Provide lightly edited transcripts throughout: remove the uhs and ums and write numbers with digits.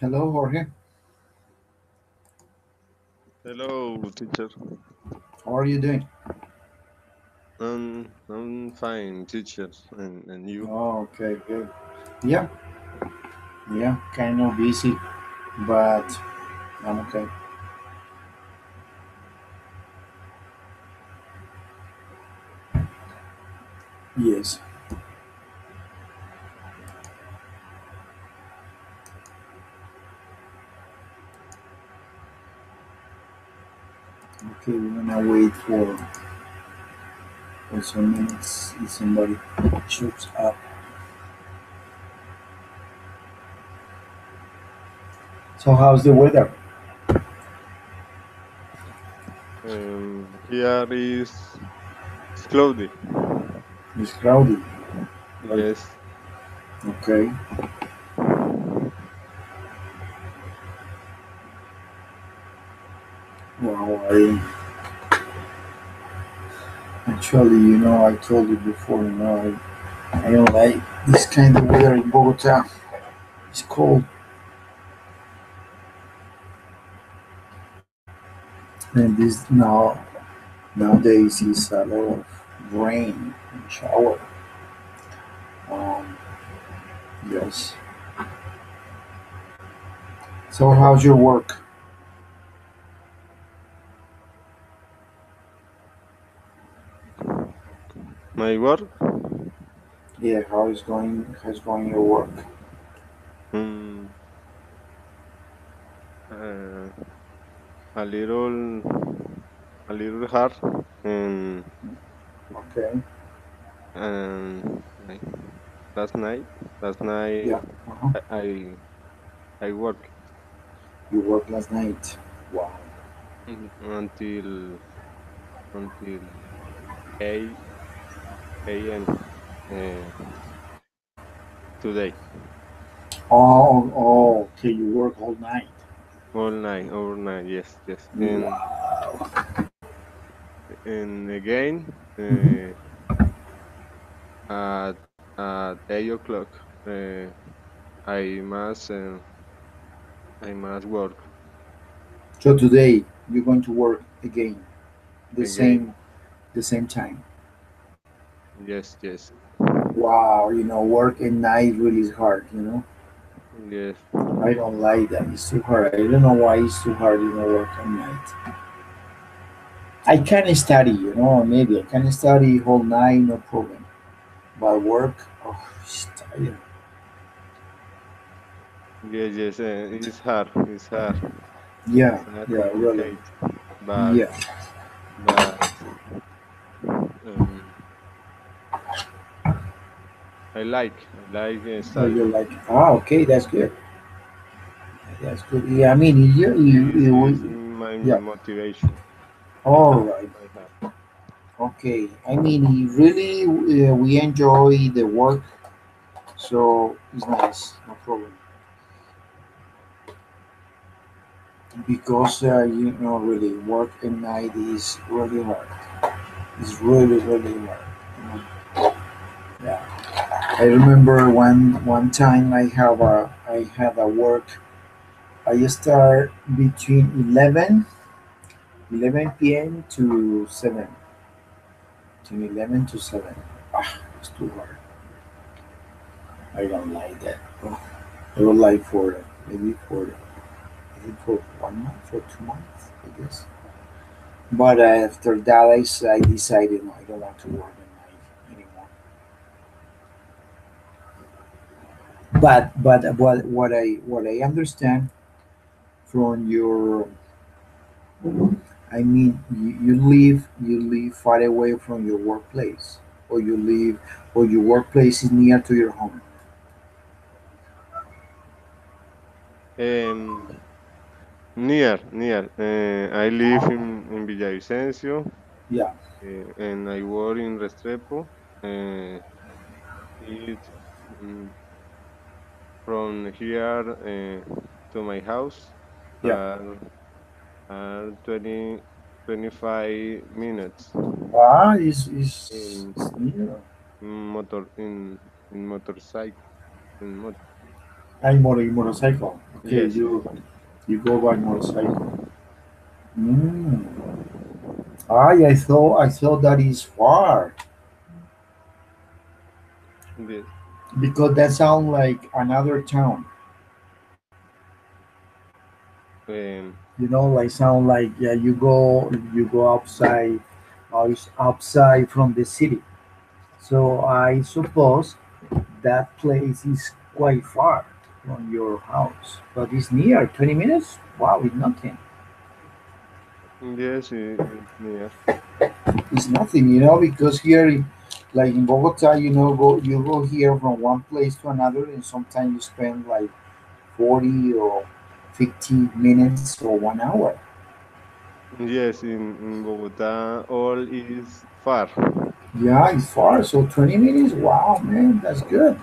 Hello, Jorge. Hello, teacher. How are you doing? I'm fine, teacher. And you? Oh, okay, good. Yeah, yeah, kind of busy, but I'm okay. Yes. Okay, we're gonna wait for some minutes if somebody shows up. So, how's the weather? Here is it's cloudy. It's cloudy. Like, Yes. okay. Well, actually, I told you before, I don't like this kind of weather in Bogota. It's cold, and this nowadays is a lot of rain and shower. Um, yes. So how's your work? My work. Yeah, how's going your work? Mm, uh, a little, a little hard. And Okay. and like last night, last night Yeah. Uh-huh. I I, I work You worked last night. Wow. until 8 a.m. Today. Oh, okay, you work all night. Overnight, yes, yes. Wow. And again, Hmm. at 8 o'clock, I must uh, I must work So today you're going to work again, the again. same the same time. Yes, yes, Wow, work at night really is hard. yes, I don't like that. It's too hard. I don't know why it's too hard, work at night. I can study, maybe I can study whole night, no problem. But work, oh, it's tired. yes, yes. It's hard. It's hard. Yeah, It's hard, yeah, really. complicated. But Yeah. but um, I like Oh, study. you're like, okay, that's good. That's good. Yeah, I mean, Is my yeah. motivation. All right. I have. Okay. I mean, really, we enjoy the work, so it's nice, no problem. Because really, work at night is really hard. It's really, really hard. Yeah. I remember one time I had a work. I start between 11 p.m. to 7. Between 11 to 7. Ah, it's too hard. I don't like that. Oh, I would like for maybe I think for 1 month or 2 months, I guess. But after that, I decided no, I don't want to work at night anymore. But what I understand from your, I mean, you live far away from your workplace, or your workplace is near to your home. Um, near. I live in Villavicencio, Yeah. and I work in Restrepo. Uh, it's mm, from here to my house Yeah. are, are 25 minutes Is in near. motorcycle in motor. motorcycle. Okay, Yes. you go by motorcycle. Mm. I thought that is far Yes. because that sounds like another town. Um, Like sound like yeah, you go outside from the city. So I suppose that place is quite far from your house, but it's near. 20 minutes. Wow, it's nothing. yes, it's near. It's nothing, because here, like in Bogota, go here from one place to another, and sometimes you spend like 40 or 50 minutes or 1 hour. Yes, in Bogota, all is far. Yeah, it's far. So 20 minutes. Wow, man, that's good.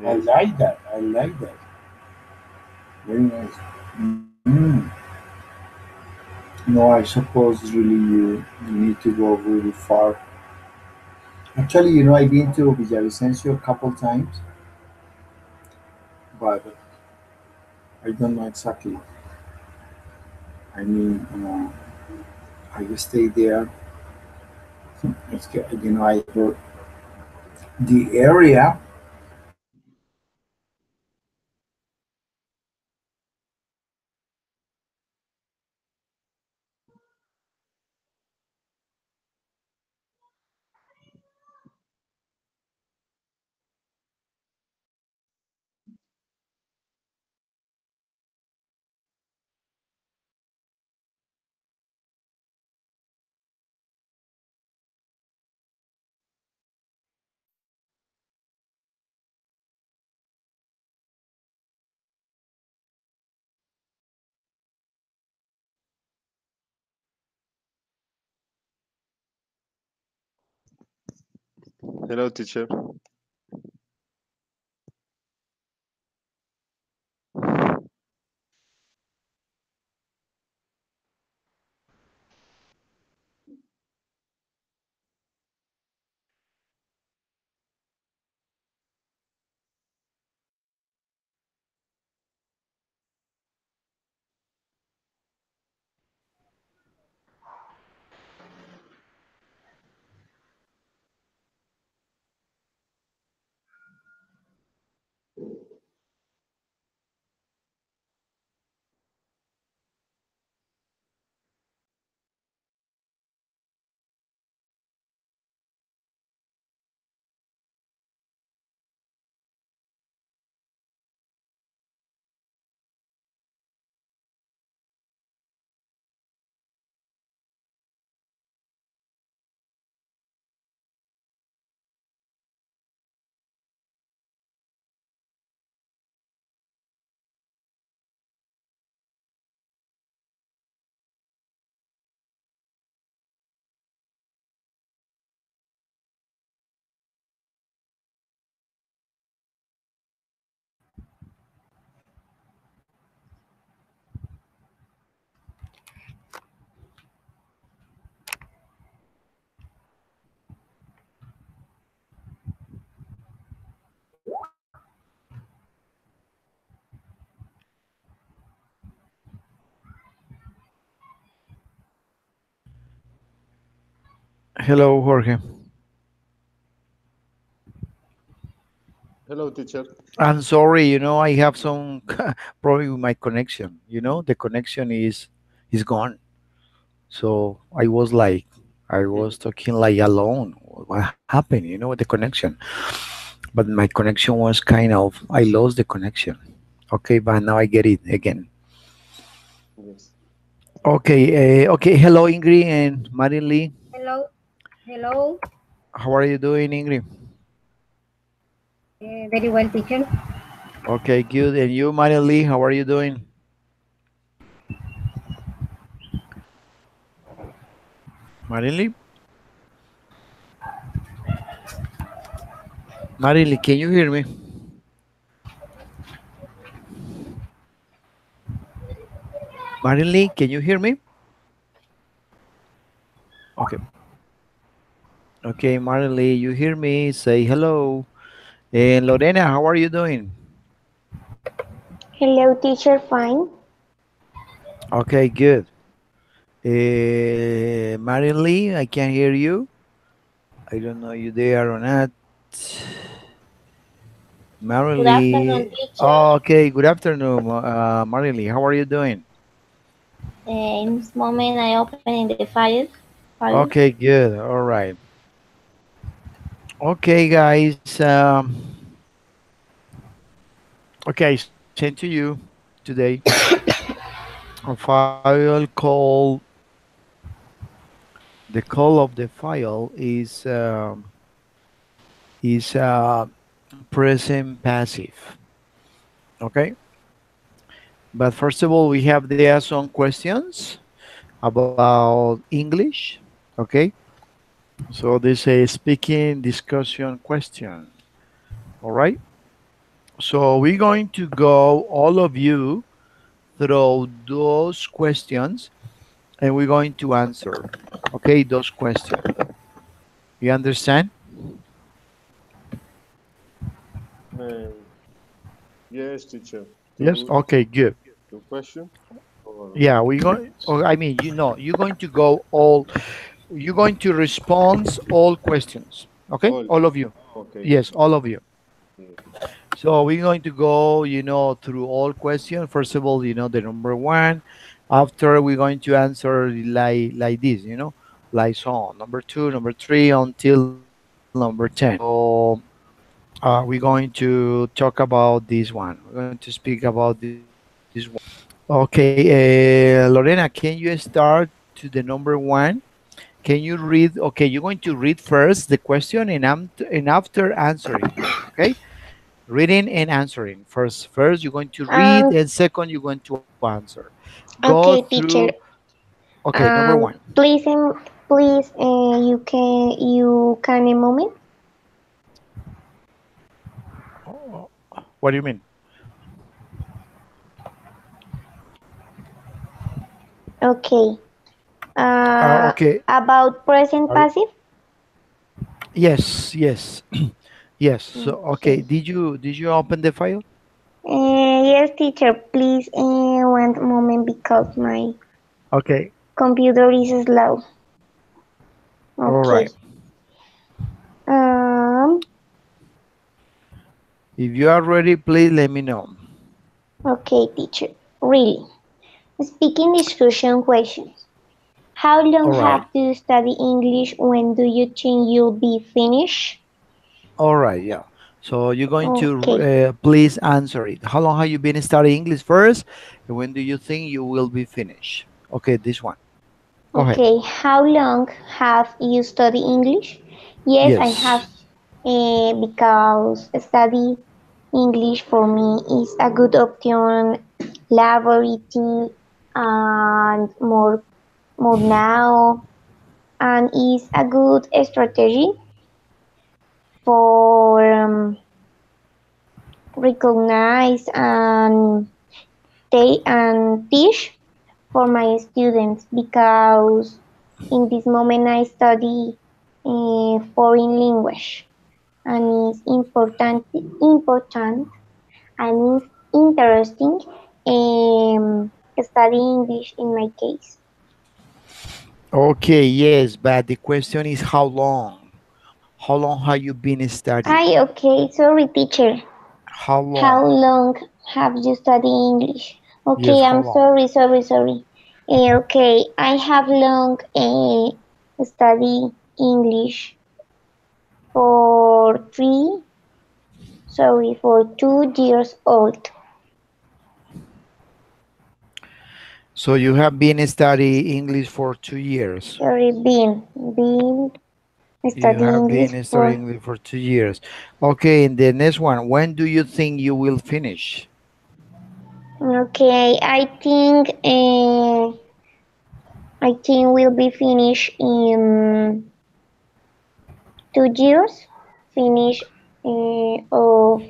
I Yes. like that. I like that. Very nice. Mm. No, I suppose really you need to go really far. Actually, I've been to Villavicencio a couple times, but I don't know exactly. I mean, I stayed there. I heard the area. Hello, teacher. Hello, Jorge. Hello, teacher. I'm sorry, I have some problem with my connection. The connection is gone. So I was talking like alone. What happened, with the connection? But my connection was kind of, I lost the connection. Okay, but now I get it again. Yes. Okay. Hello, Ingrid and Marin Lee. Hello, hello. How are you doing, Ingrid? Very well, teacher. Okay, good. And you, Marin Lee, how are you doing? Marin Lee? Marin Lee, can you hear me? Marin Lee, can you hear me? Okay. Okay, Marin Lee, you hear me? Say hello. And Lorena, how are you doing? Hello, teacher. Fine. Okay, good. Marilyn Lee, I can hear you. I don't know you there or not. Marilyn Good afternoon, Lee. teacher. Oh, okay, good afternoon, Marilyn Lee. How are you doing? In this moment, I opening the file. Okay, good. All right. Okay, guys. Okay, I sent to you today a file called the call of the file is present passive. Okay, but first of all, we have there some questions about English. Okay, so this is a speaking discussion question. All right, so we're going to go all of you through those questions and we're going to answer, okay, those questions. You understand? Um, yes, teacher. Yes. Two, Okay. Good. two question or Yeah, we're going. Oh, I mean, you're going to go all. You're going to respond all questions. Okay, all. all of you. Okay. Yes, all of you. Yes. So we're going to go, through all questions. First of all, the number one. After we're going to answer like this, like so. Number two, number three, until number 10. So we're going to talk about this one. We're going to speak about this one. Okay, Lorena, can you start to the number one? Can you read? Okay, you're going to read first the question and after answering. Okay, reading and answering. First you're going to read, Um. and second you're going to answer. Go Okay, through. teacher. Okay, number one. Please, you can a moment. Oh, what do you mean? Okay. Okay. About present Are, passive. yes, yes, yes. So okay, Okay. did you open the file? Yes, teacher. Please, one moment because my Okay. computer is slow. All Okay. right. Um. If you are ready, please let me know. Okay, teacher. Really. Speaking discussion questions. How All long right. have you studied English? When do you think you'll be finished? All right. Yeah. So you're going to Okay. please answer it. How long have you been studying English first? And when do you think you will be finished? Okay, this one. Go ahead. Okay. How long have you studied English? Yes, I have, Yes. because study English for me is a good option, laboratory, and more now, and is a good strategy for recognize and teach for my students, because in this moment I study foreign language, and it's important and it's interesting, study English in my case. Okay, yes, but the question is how long? How long have you been studying? Hi, okay, sorry, teacher. How How long? long have you studied English? Yes, Okay, how I'm long? sorry. Okay, I have long study English for for 2 years old. So you have been studying English for 2 years. Sorry, been You study have English been for. studying English for 2 years. Okay, and the next one, when do you think you will finish? Okay, I think we'll be finished in 2 years. Finish of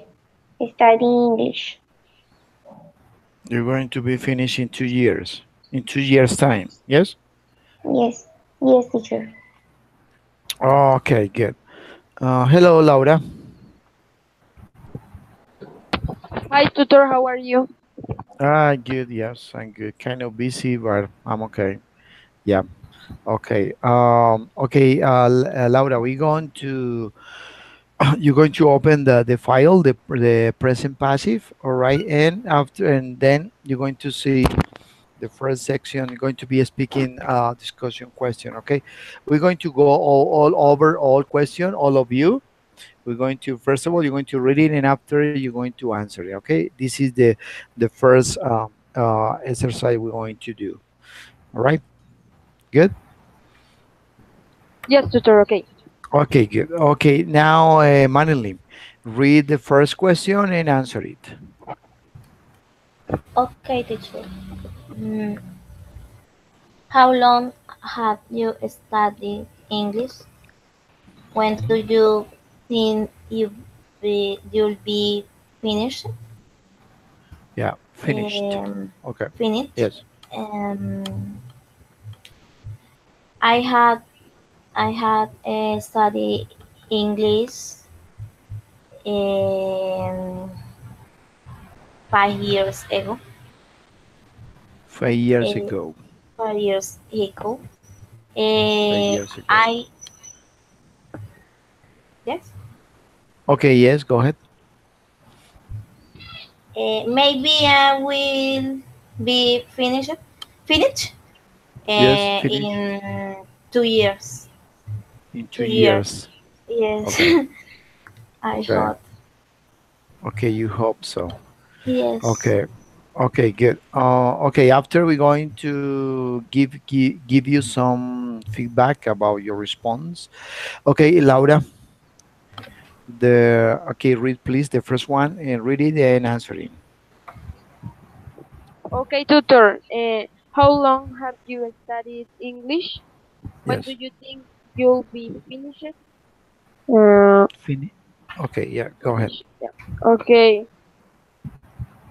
studying English. You're going to be finished in 2 years. In 2 years' time. Yes? Yes, yes, teacher. Okay, good. Hello, Laura. Hi, tutor. How are you? Good. Yes, I'm good. Kind of busy, but I'm okay. Yeah. Okay. Okay. Laura, we're going to you're going to open the file, the present passive. All right, and after and then you're going to see the first section. You're going to be speaking discussion question. Okay, we're going to go all over all question, all of you. We're going to first of all you're going to read it, and after you're going to answer it. Okay, this is the first exercise we're going to do. All right, good. Yes, tutor. Okay. Okay, good. Okay, now Madeline, read the first question and answer it. Okay, teacher. Mm, how long have you studied English? When do you think you'll be finished? Yeah, finished. Okay. Finished. Yes. Um, I had studied English um, 5 years ago. 5 years Uh, ago. 5 years ago. 5 years ago. I yes. Okay, yes, go ahead. Maybe I will be finished Yes, finish in 2 years. in two 2 years. years. Yes, Okay. I Okay. thought. Okay, you hope so. Yes. Okay. Okay, good. Okay, after we're going to give you some feedback about your response. Okay, Laura, okay, read please the first one and read it and answer it. Okay, tutor. How long have you studied English? When do Yes. you think you'll be finished? Uh, Finish. Okay, yeah, go ahead. Finished. Yeah. Okay.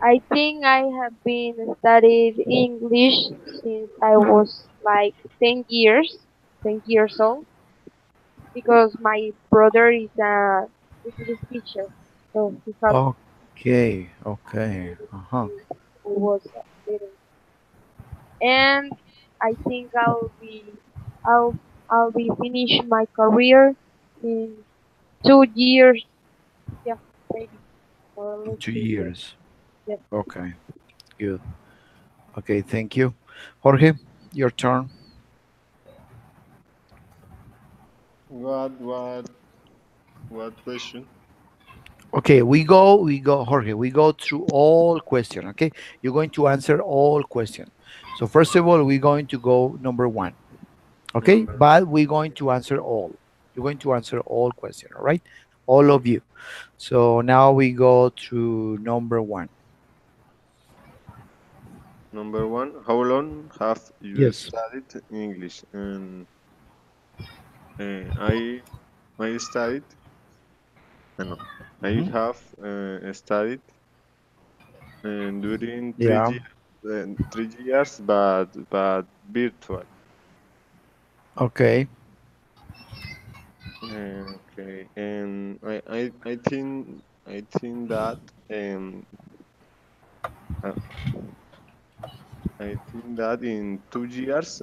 I think I have been studied English since I was like 10 years, 10 years old, because my brother is a English teacher. So he helped Okay, okay. Uh-huh. me when I was little. And I think I'll I'll be finish my career in 2 years. Yeah, maybe more or In less two 2 years. years. Yes. Okay, good. Okay, thank you. Jorge, your turn. What, what, what question? Okay, we go, Jorge, we go through all question, okay? You're going to answer all question. So first of all, we're going to go number one, okay? Number. But we're going to answer all. You're going to answer all question, all right? All of you. So now we go to number one. Number one, how long have you Yes. studied English? And I studied, no, I Mhm. have studied during Yeah. 3 years, but virtual. Okay. Okay, and I think that um uh, I think that in 2 years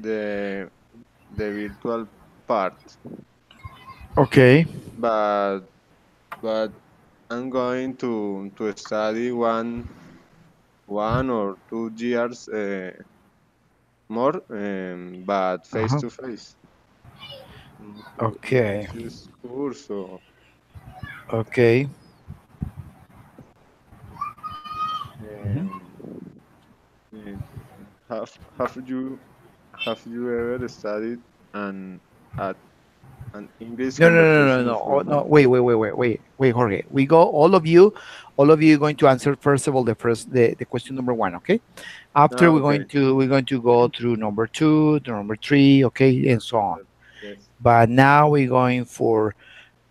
the virtual part, Okay. but but I'm going to study 1 or 2 years more, but face Uh-huh. to face. Okay. This is course. So, Okay. Mhm. um, uh, have you ever studied an at an English No, no, no, no, conversation no. Oh, school? no. Wait, Jorge. We go. All of you are going to answer first of all the question number one. Okay. After Okay. we're going to go through number two, to number three. Okay, and so on. Yes. But now we're going for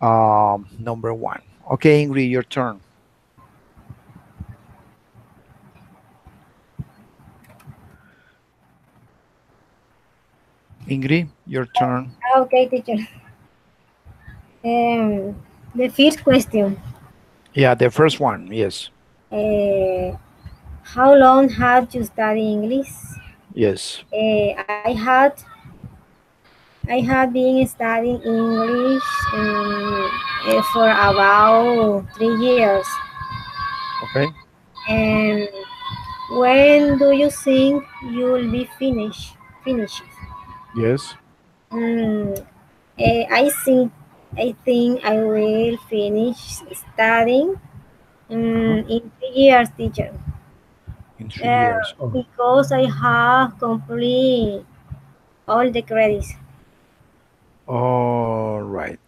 number one. Okay, Ingrid, your turn. Ingrid, your turn. Okay, teacher. Um, the first question. Yeah, the first one. Yes. How long have you studied English? Yes. I had been studying English for about 3 years. Okay. And when do you think you'll be finished? Finished? Yes. Mm, I think I will finish studying Uh-huh. in 3 years, teacher. In 3 years. Oh. Because I have complete all the credits. All right.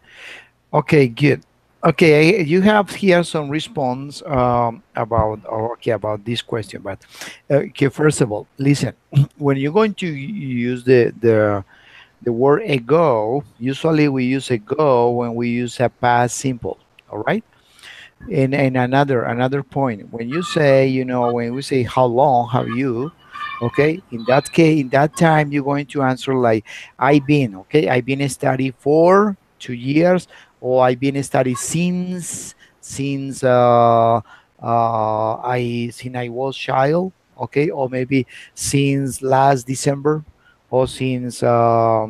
Okay, good. Okay, you have here some response about okay about this question, but okay, first of all, listen. When you're going to use the word ago, usually we use ago when we use a past simple. All right. And another point, when you say, when we say how long have you, okay, in that case, in that time, you're going to answer like I've been, okay, I've been study for 2 years, or I've been study since I was child, okay, or maybe since last December, or since uh,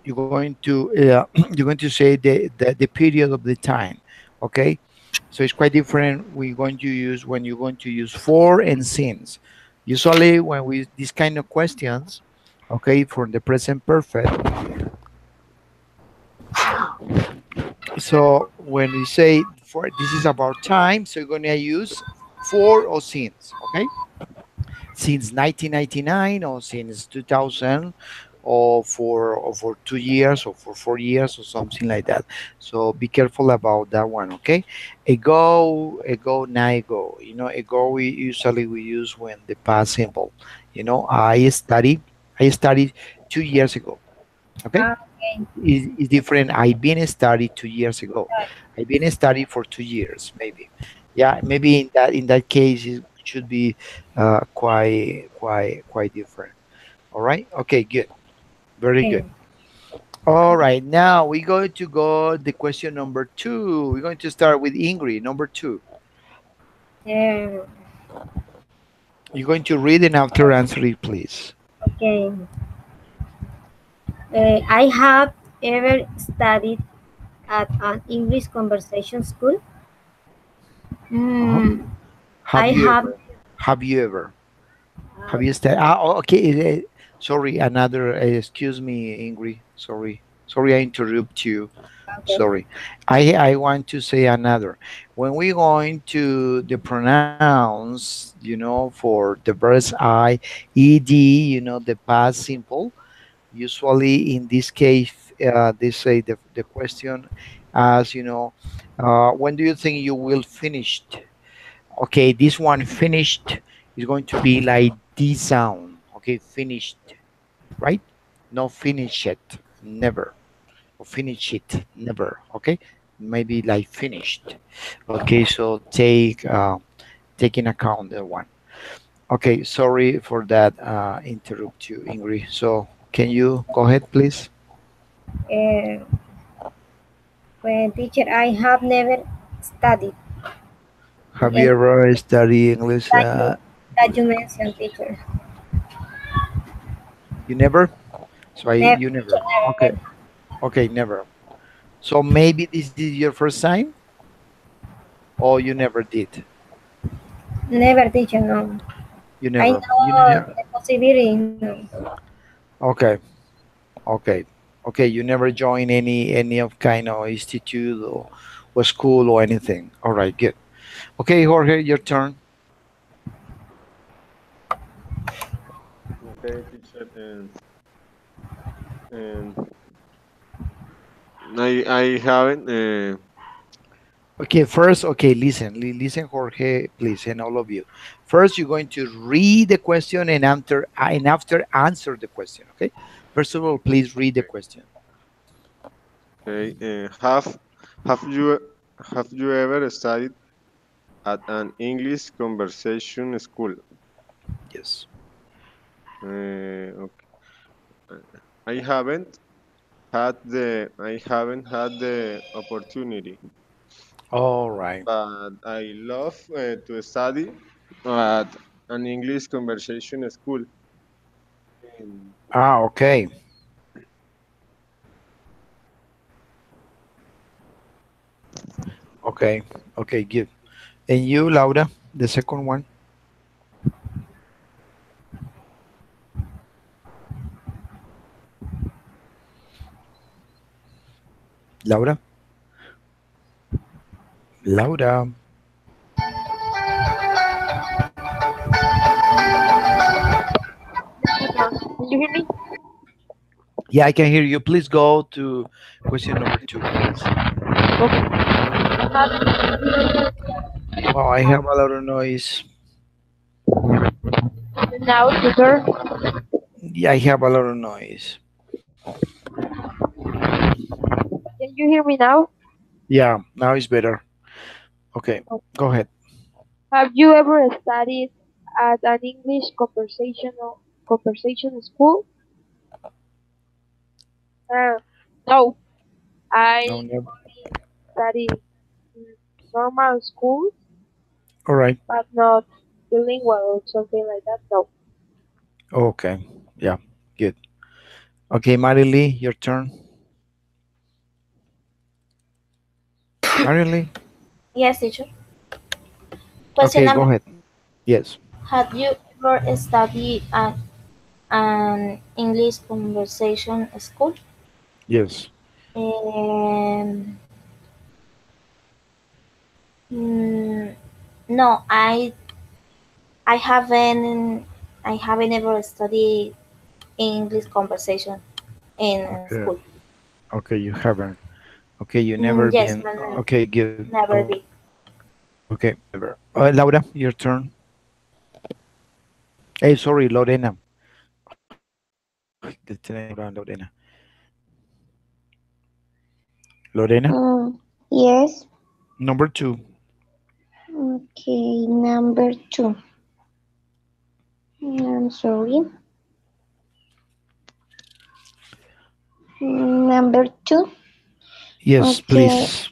you're going to say the period of the time, okay. So it's quite different. We're going to use when you're going to use for and since. Usually when we these kind of questions, okay, for the present perfect. So when we say for, this is about time, so you're going to use for or since, okay, since 1999 or since 2000, or for 2 years or for 4 years or something like that. So be careful about that one, okay. Ago, now ago, ago we use when the past simple. I studied 2 years ago, okay. Okay. Is different. I've been studied 2 years ago. I've been studied for 2 years, maybe. Yeah, maybe in that case it should be quite different. All right. Okay. Good. Very good. Okay. All right. Now we're going to go the question number two. We're going to start with Ingrid. Number two. Um, You're going to read and after answer it, please. okay. I have ever studied at an English conversation school. Uh-huh. Mm, Have I you have. ever? Have you ever? Uh, Have you studied? Okay. Sorry. Another. Excuse me, Ingrid. Sorry. Sorry, I interrupt you. okay. Sorry. I want to say another. When we're going to the pronounce, for the verse ed, the past simple, usually in this case, they say the question as, when do you think you will finish? Okay, this one finished is going to be like this sound. Okay, finished, right? No finish it, never. Or finish it, never. Okay, maybe like finished. Okay, so take in account that one. Okay, sorry for that interrupt you, Ingrid. So can you go ahead, please? Uh, when teacher, I have never studied. Have you Yes, ever studied English? that you mentioned, teacher. You never? So Never, you teacher, never. Okay, never, okay, never. So maybe this is your first time, or you never did. never, teacher. No, You I never. You know never. the possibility. No. Okay, okay, okay. You never join any of kind of institute or school or anything. All right, good. Okay, Jorge, your turn. Okay, teacher. And I haven't. Okay, first, okay, listen, listen, Jorge, please, and all of you. First, you're going to read the question and after answer the question. Okay. First of all, please read the question. Okay. Have you ever studied at an English conversation school? Yes. Okay. I haven't I haven't had the opportunity. All right. but I love to study at an English conversation school. Um, Ah, okay. Okay. Okay, good. And you, Laura, the second one? Laura? Laura? Can you hear me? Yeah, I can hear you. Please go to question number 2, please. Okay. Well, I have a lot of noise. Now, tutor, Yeah, I have a lot of noise. can you hear me now? Yeah, now it's better. Okay, go ahead. Have you ever studied at an English conversation school? No, No, I never. studied in normal school, All right. but not bilingual or something like that. No. Okay. Yeah, good. Okay, Marily, your turn. Marily? Yes, teacher. Question Okay, go number: ahead. Yes. have you ever studied at an English conversation school? Yes. Um, mm, no, I haven't I haven't ever studied English conversation in Okay. school. Okay, you haven't. Okay, you never Yes, been. but Okay, good. never be. Okay, never. Laura, your turn. Hey, sorry, Lorena. The name around Lorena. Lorena, Yes. number 2. Okay, number 2. I'm sorry. Number 2. Yes, Okay. please.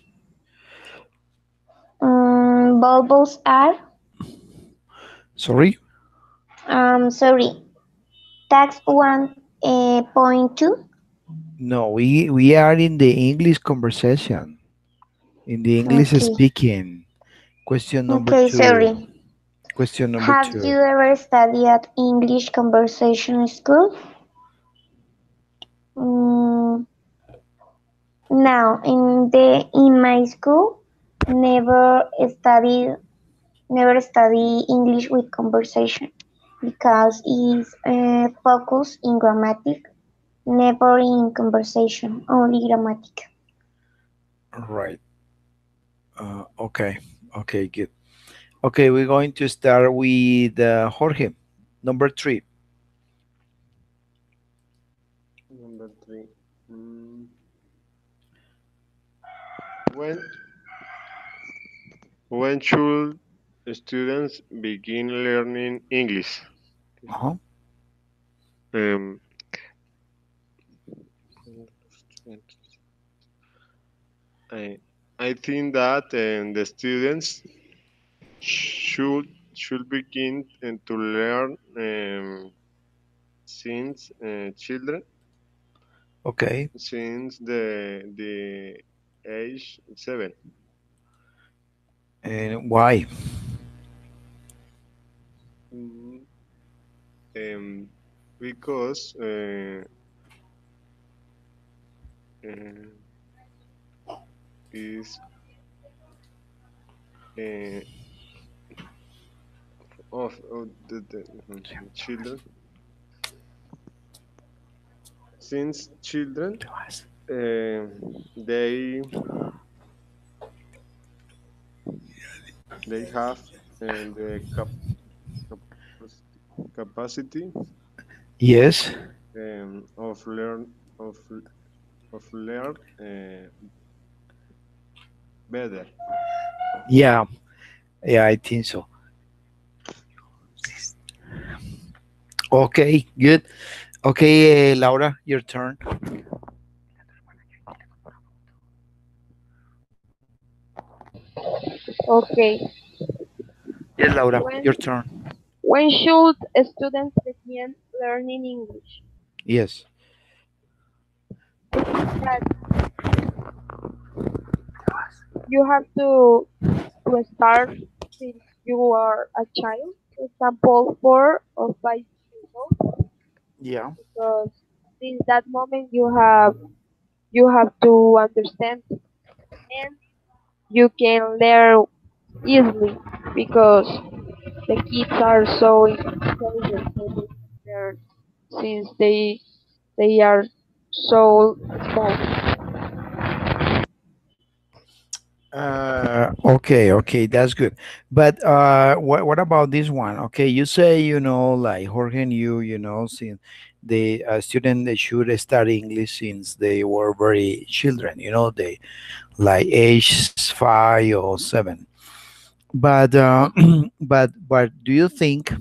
Bubbles are. Sorry? Sorry. Tax 1.2. No, we are in the English conversation, in the English Okay. speaking. Question number Okay, 2. sorry. Question number Have 2. you ever studied at English conversation school? Mm, Now, in my school, never study English with conversation because it's focused in grammatic, never in conversation, only grammatic. Right. Okay. Okay, good. Okay, we're going to start with Jorge, number 3. Number 3. Mm, when when should students begin learning English? Uh-huh. Um, I I think that the students should begin to learn since children, Okay. since the age 7. And why? Mm, because is uh, of the children, since children they have the capacity Yes. of of learn better. Yeah. Yeah, I think so. Okay, good. Okay, Laura, your turn. Okay. Yes, Laura, your When turn. when should students begin learning English? Yes. I think that you have to start since you are a child, for example, 4 or 5 years old, Yeah. because since that moment you have to understand and you can learn easily because the kids are so intelligent so they can learn since they are so small. Okay, okay, that's good. But what about this one? Okay, you say, like Jorge and since the student they should study English since they were very children, they like age 5 or 7. But but do you think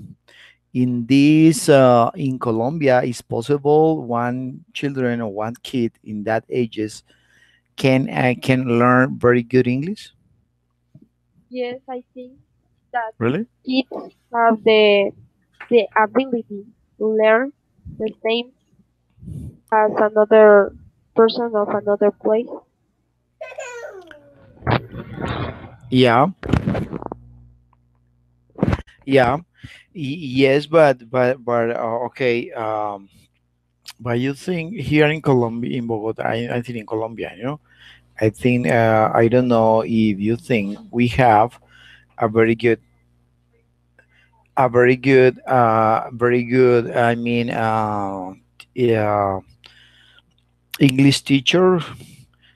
in this in Colombia is possible one children or one kid in that ages can learn very good English? Yes, I think that Really? kids have the ability to learn the same as another person of another place. Yeah, yeah, yes, but okay. But you think here in Colombia, in Bogota, I think in Colombia, I think I don't know if you think we have a very good, very good. I mean, yeah, English teacher,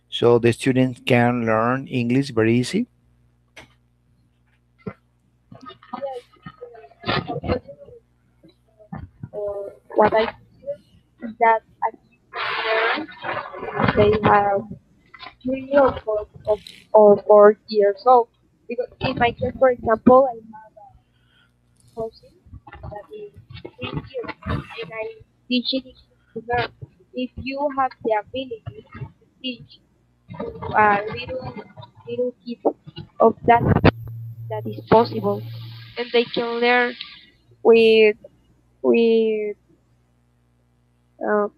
so the students can learn English very easy. Or what I consider is that a kid can learn when they have 3 or 4 years old. Because in my case, for example, I have a cousin that is 3 years and I'm teaching English to her. If you have the ability to teach to a little kid of that is possible, and they can learn with with um,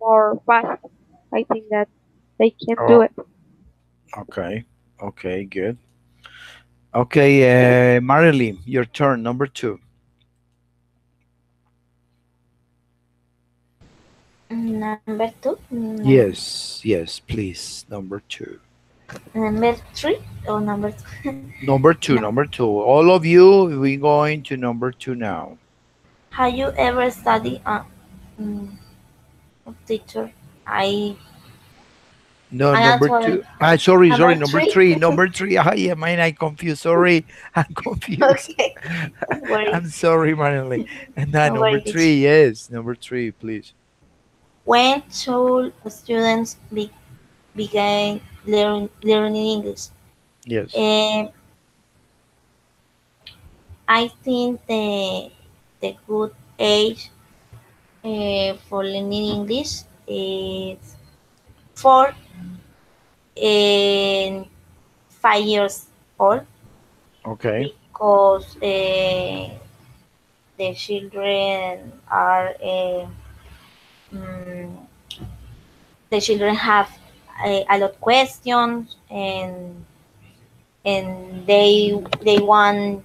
more fast. I think that they can do Oh, it. okay, okay, good. Okay, Marilyn, your turn, number 2. Number two, no. Yes, yes, please, number 2. Number three or number two? Number two, No. number 2. All of you, we're going to number 2 now. Have you ever studied mm, teacher? I No, I number answer 2. Sorry, number number three. 3, number 3. Ah, yeah, mine, I confused. Sorry, I'm confused. Okay, don't worry, I'm sorry, Marilyn. And that don't number worry, teacher. 3, yes, number 3, please. When should students begin learning English? Yes. Um, I think the good age for learning English is 4 and 5 years old Okay. because the children are mm, the children have a lot of questions and they want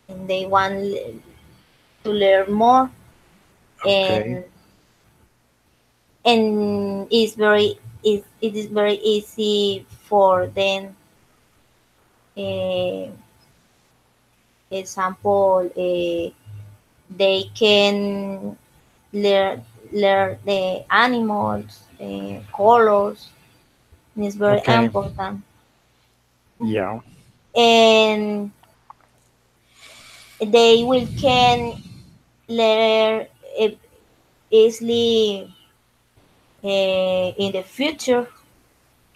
and they want to learn more Okay. and it is very easy for them. uh, Example, they can learn the animals, colors, and it's very Okay. important. Yeah. And they will can learn uh, easily in the future.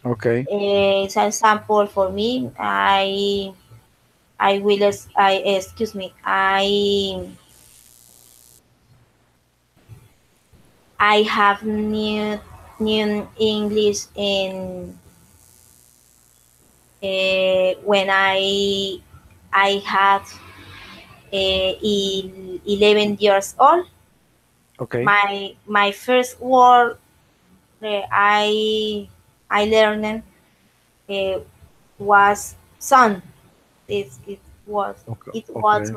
As an example for me, I will I excuse me I have learning English in when I had 11 years old. Okay. My first word I learned uh, was son. It was Okay. it was Okay.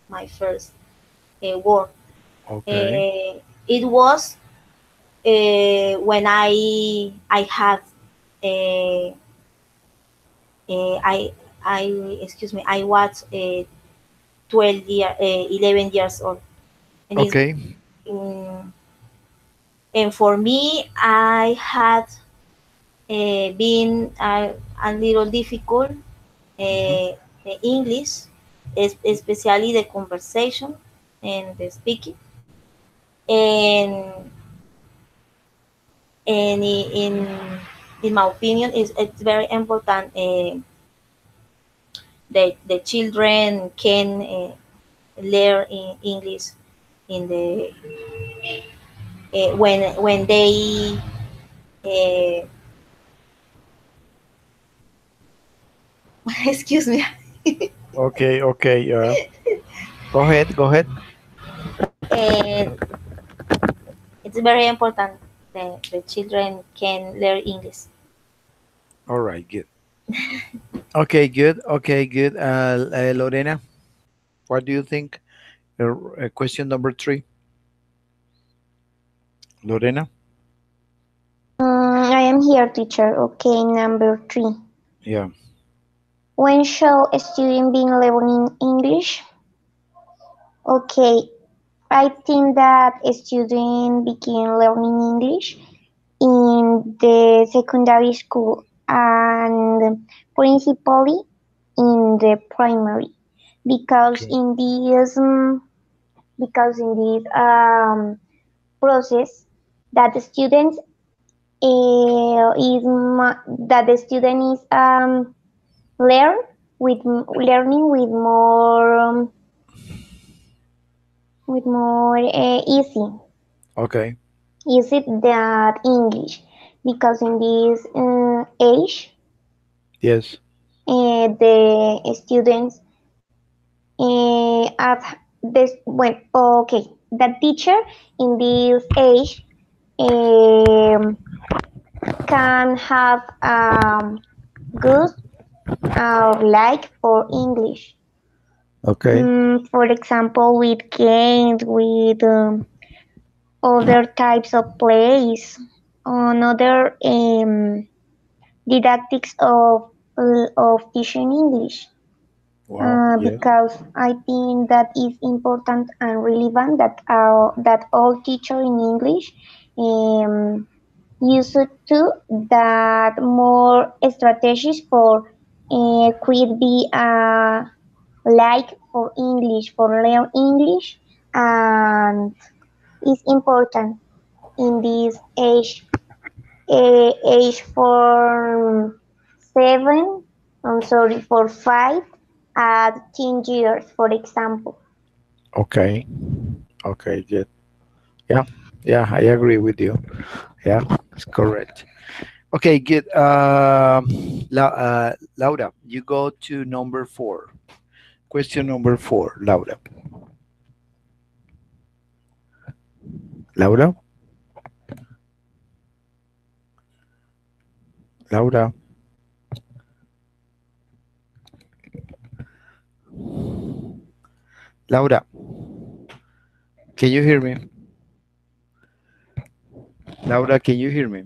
my first word. Okay. It was when I had uh, uh, I excuse me, I was 11 years old, and it's Okay. um, and for me I had been a little difficult Mhm. the English, especially the conversation and the speaking, and in my opinion, it's very important that the children can learn English in the when they uh, excuse me. Okay. Okay. Go ahead. Go ahead. And it's very important that the children can learn English. All right. Good. Okay. Good. Okay. Good. Lorena, what do you think? Question number three. Lorena. I am here, teacher. Okay, number 3. Yeah. When shall a student be learning English? Okay, I think that a student begin learning English in the secondary school and principally in the primary because Okay. in this process that the students that the student is learn learning with more easy Okay. easy than English because in this age Yes. the students at this when okay the teacher in this age um, can have good like for English. Okay. For example, with games, with other types of plays, on other didactics of teaching English. Wow. Yes. Because I think that is important and relevant that all teacher in English um, use it to that more strategies for could be like for English for learn English and is important in this age for 7 I'm sorry for 5 at 10 years for example. Okay. Okay. Good. Yeah. Yeah. I agree with you. Yeah. It's correct. Okay. Good. Laura, you go to number four. Question number four, Laura. Laura. Laura. Laura. Can you hear me? Laura, can you hear me?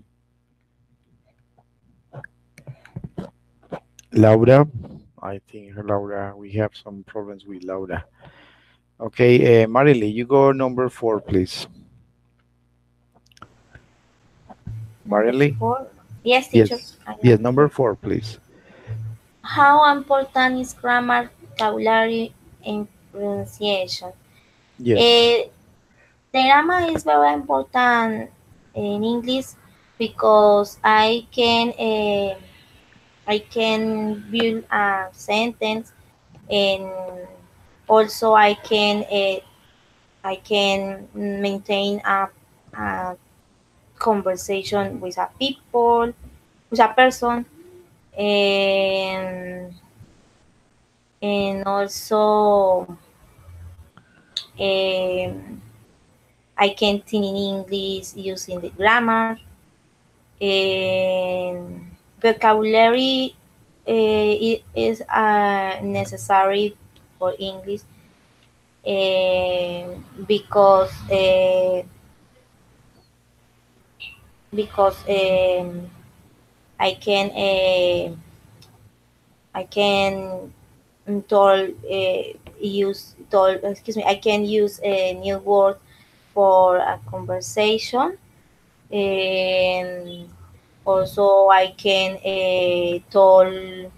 Laura. I think Laura, we have some problems with Laura. Okay, Marily, you go number four, please. Number Marily? 4. Yes, teacher. Yes. I Yes, am number here. four, please. How important is grammar, vocabulary, and pronunciation? Yes. Uh, the grammar is very important in English because I can build a sentence, and also I can maintain a conversation with a people, with a person, and also um, I can think in English using the grammar and vocabulary. It is necessary for English because because I can I can told use told excuse me I can use a new word for a conversation, and also I can uh, told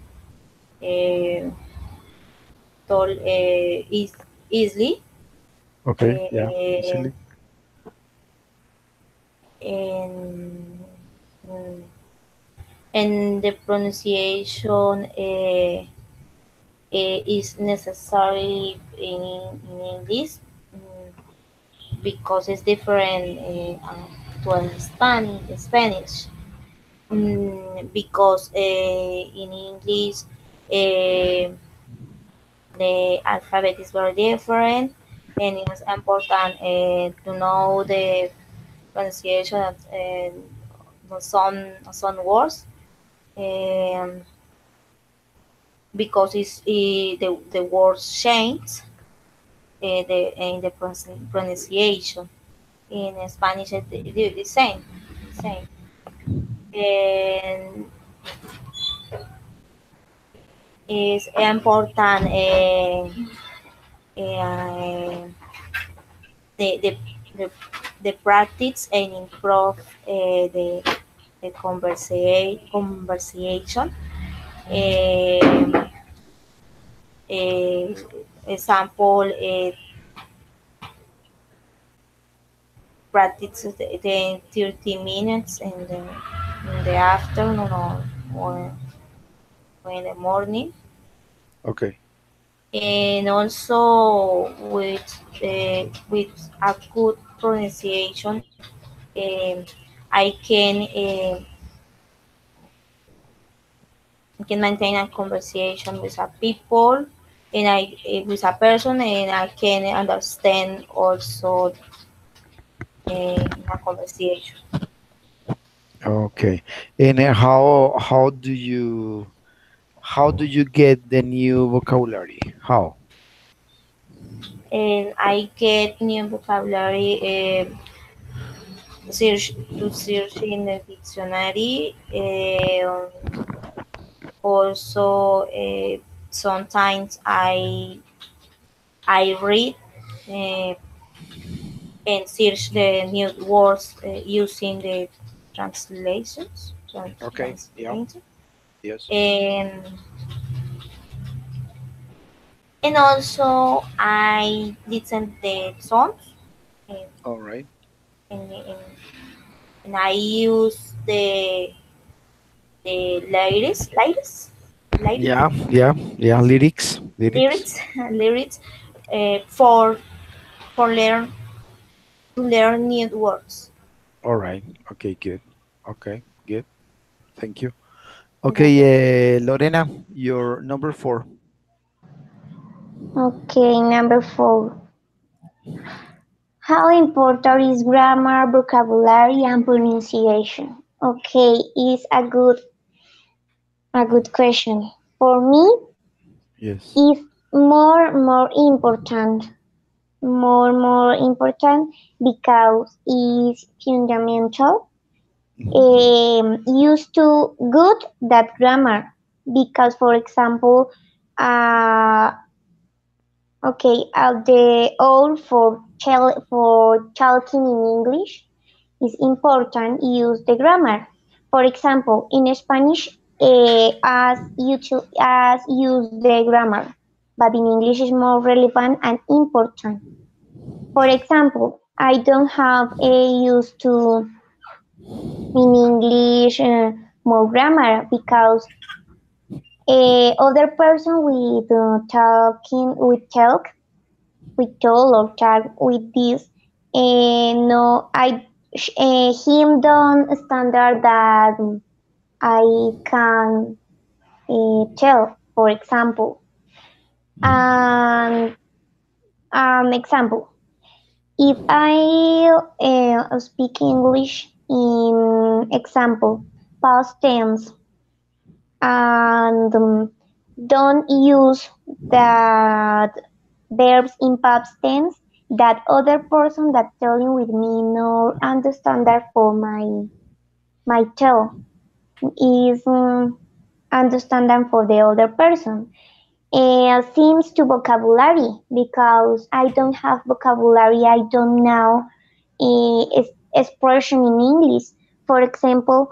easily, Okay, yeah, uh, easily. and mm, and the pronunciation is necessary in English, mm, because it's different to understand in Spanish. Because in English the alphabet is very different, and it's important to know the pronunciation of some words, um, because the words change in the pronunciation. In Spanish, the same, same. And it's important uh, the, the, the, the practice and improve the conversation. Um, example, practice the 30 minutes in the afternoon, or in the morning. Okay. And also with a good pronunciation, I can maintain a conversation with a people, and with a person, and I can understand also a conversation. Okay. And how do you get the new vocabulary? How? And I get new vocabulary, search to search in the dictionary. Also, sometimes I read uh, and search the new words using the translations, Okay. Yeah. translation, Yes. and also I listen the songs, and, All right. and, and, and I use the lyrics, Yeah. Yeah. Yeah. Lyrics. Lyrics. lyrics, lyrics, for learn to learn new words. All right. Okay. Good. Okay. Good. Thank you. That Okay. Lorena, your number 4. Okay, number 4. How important is grammar, vocabulary, and pronunciation? Okay, is a good question. For me, Yes. it's more important, more important because it's fundamental. Mhm. Used to good that grammar because, for example, uh, okay, the all for talking in English is important use the grammar. For example, in Spanish, as use the grammar, but in English is more relevant and important. For example, I don't have a use to in English more grammar because other person with talking with talk with told or talk with this, no, him don't standard that I can tell, for example. And example, if I speak English in example, past tense, and don't use that verbs in past tense, that other person that telling with me no understand that for my tell is understand them for the other person. Seems to vocabulary because I don't have vocabulary. I don't know expression in English. For example,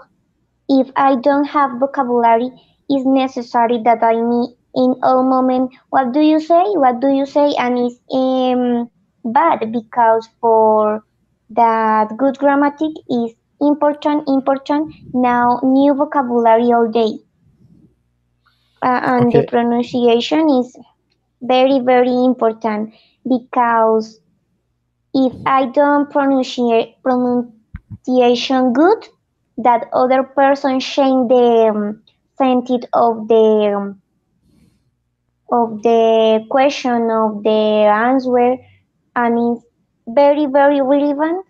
if I don't have vocabulary, it's necessary that I need in all moment. What do you say? What do you say? And it's bad because for that good grammatic is important. Now new vocabulary all day, and the Okay. pronunciation is very important because if I don't pronunciation good, that other person change the sentence of the question of the answer, and it's very relevant.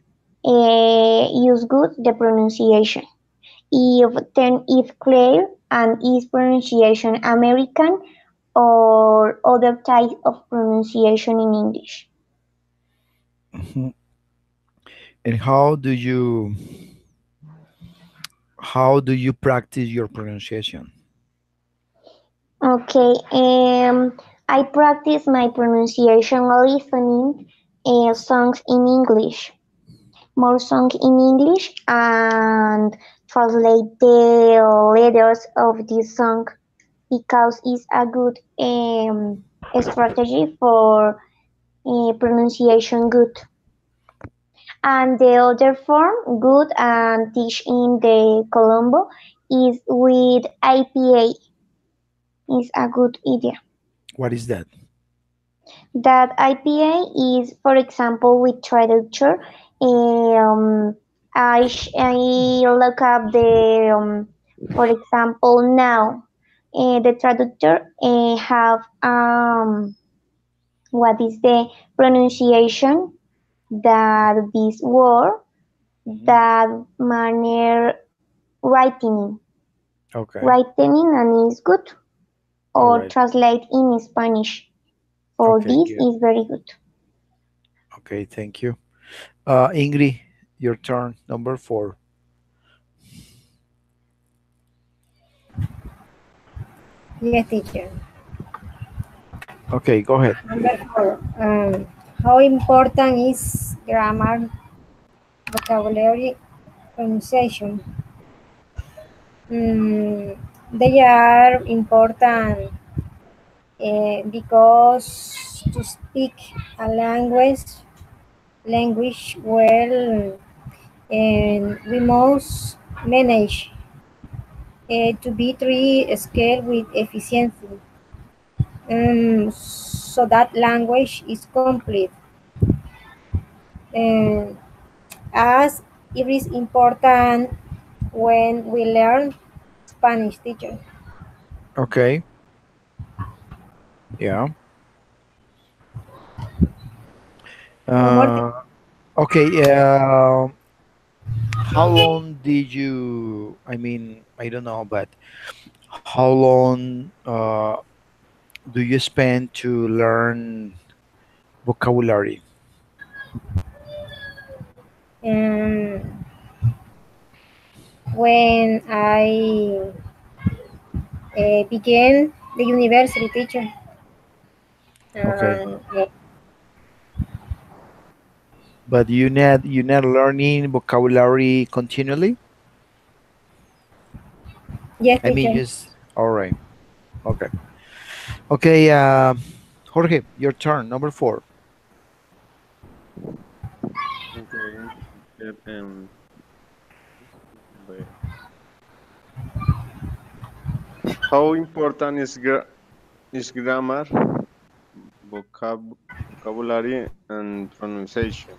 Use good the pronunciation. If clear and is pronunciation American or other type of pronunciation in English. Mhm. And how do you practice your pronunciation? Okay, I practice my pronunciation listening songs in English, more songs in English, and translate the letters of this song because it's a good strategy for pronunciation good. And the other form, good and teach in the Colombo, is with IPA. Is a good idea. What is that? That IPA is, for example, with traductor. I look up the, for example, now the traductor have what is the pronunciation that this word Mhm. that manner writing Okay. writing and is good All or right. translate in Spanish. For Okay, this good. is very good. Okay, thank you. Ingrid, your turn, number 4. Yes, teacher. Okay, go ahead. Number 4. How important is grammar, vocabulary, pronunciation? Mm, they are important because to speak a language well, and we must manage to be three scale with efficiency, so that language is complete. And as it is important when we learn Spanish, teacher. Okay, yeah. No more. Uh, okay, how long did you, I mean, I don't know, but how long do you spend to learn vocabulary? Um, when I began the university, teacher. Okay, And but you not learning vocabulary continually? yes, I mean, teacher. just all right. Okay, okay. Jorge, your turn, number 4. Okay. Yep, wait. How important is grammar, vocabulary, and pronunciation?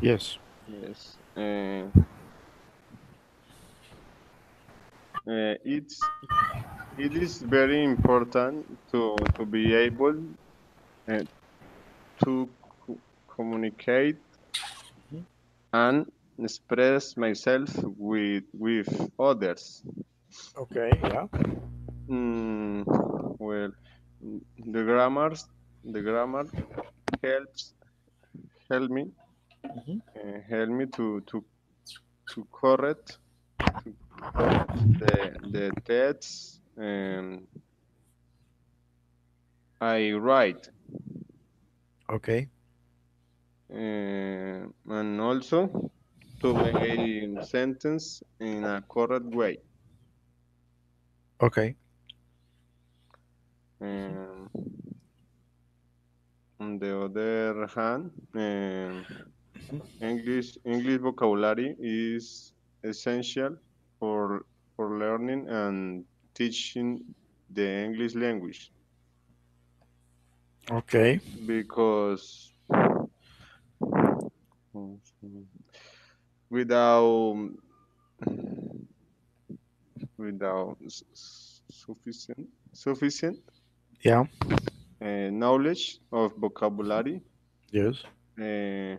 Yes. Yes. Uh, it is very important to be able uh, to communicate Mhm. and express myself with others. Okay, yeah. Mm, well, mm, the grammars the grammar helps help me Mhm. help me to correct to correct the text I write, Okay, and also to make sentence in a correct way. okay, Um, on the other hand, English vocabulary is essential for learning and teaching the English language okay, because without sufficient yeah, knowledge of vocabulary, yes, uh,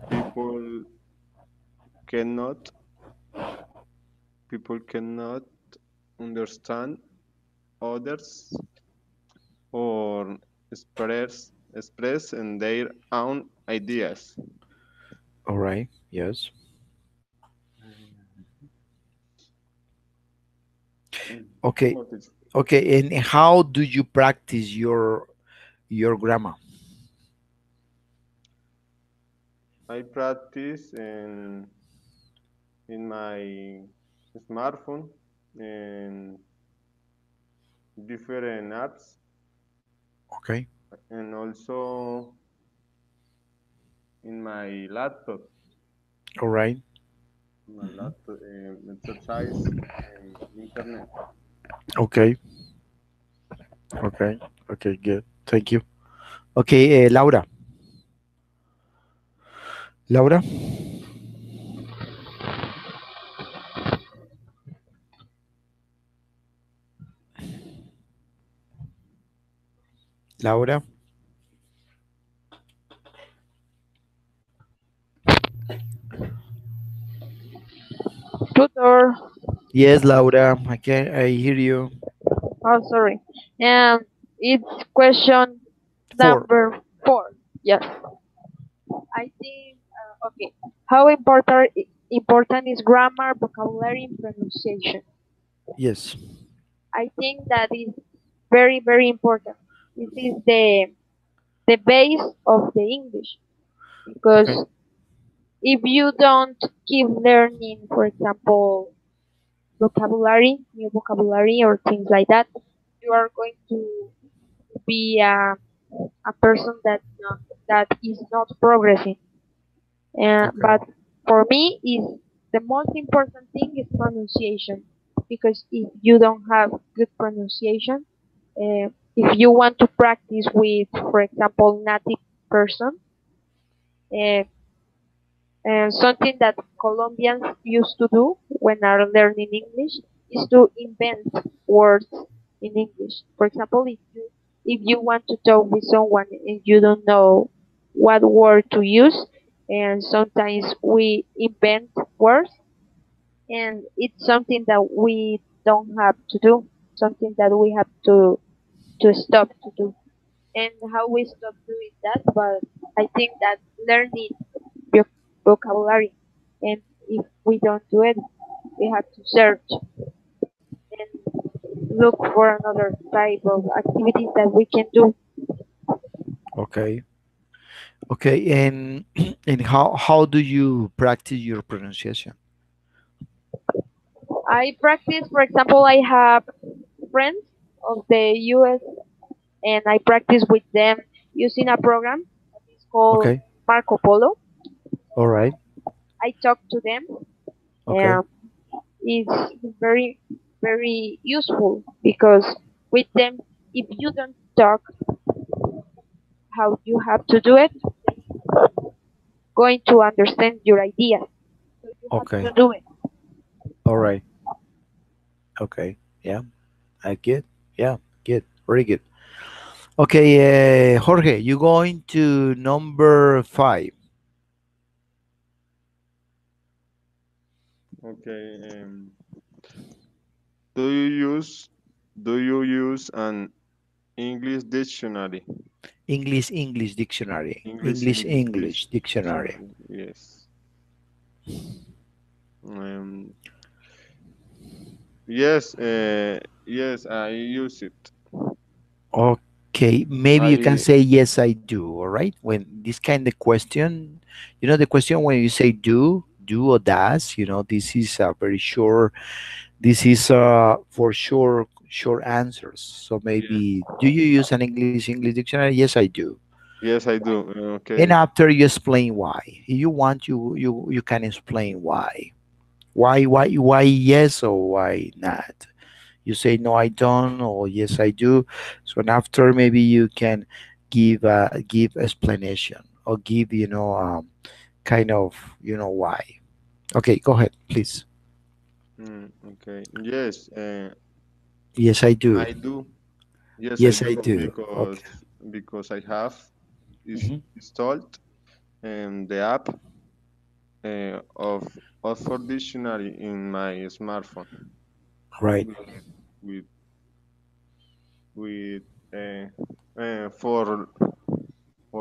people cannot people cannot understand others or express in their own ideas. all right, yes. Mm. Okay, What is- okay, and how do you practice your grammar? I practice in my smartphone and different apps, Okay, and also in my laptop. all right. My Mhm. laptop exercise internet. Okay, okay, okay, good. Thank you. Okay, Laura. Laura, Laura. Tutor. Yes, Laura. I can. I hear you. Oh, sorry. And it's question Four. number 4. Yes. I think, okay. How important is grammar, vocabulary, and pronunciation? Yes. I think that is very, very important. This is the base of the English because Okay. if you don't keep learning, for example, vocabulary, new vocabulary, or things like that, you are going to be a person that is not progressing. Okay. But for me, is the most important thing is pronunciation because if you don't have good pronunciation, if you want to practice with, for example, native person, uh, and something that Colombians used to do when are learning English is to invent words in English. For example, if you want to talk with someone and you don't know what word to use, and sometimes we invent words, and it's something that we don't have to do, something that we have to stop to do. And how we stop doing that? But I think that learning vocabulary, and if we don't do it, we have to search and look for another type of activities that we can do. Okay. Okay. And and how do you practice your pronunciation? I practice, for example, I have friends of the US, and I practice with them using a program that is called Okay. Marco Polo. All right. I talk to them, Okay. and it's very, very useful because with them, if you don't talk how you have to do it, going to understand your ideas. So you have Okay. to do it. All right. Okay. Yeah. I get. Yeah. Good. Very good. Okay, Jorge, you going to number 5. Okay. Do you use do you use an English dictionary? English dictionary. English English dictionary. dictionary. Yes. Um, yes. Yes, I use it. Okay, maybe you can I say yes, I do. All right. When this kind of question, the question when you say do or does, this is a very sure. This is for sure short answers. So yes. maybe do you use an English dictionary? Yes, I do. Yes, I do. And Okay. after you explain why, if you want, you can explain why. Why yes or why not? You say no, I don't, or yes, I do. So and after maybe you can give explanation or give kind of why. Okay, go ahead, please. Okay. Yes. Yes, I do. I do. Yes, I Yes, I do do. Okay. because I have Hmm. installed the app of Oxford Dictionary in my smartphone Right. with with with for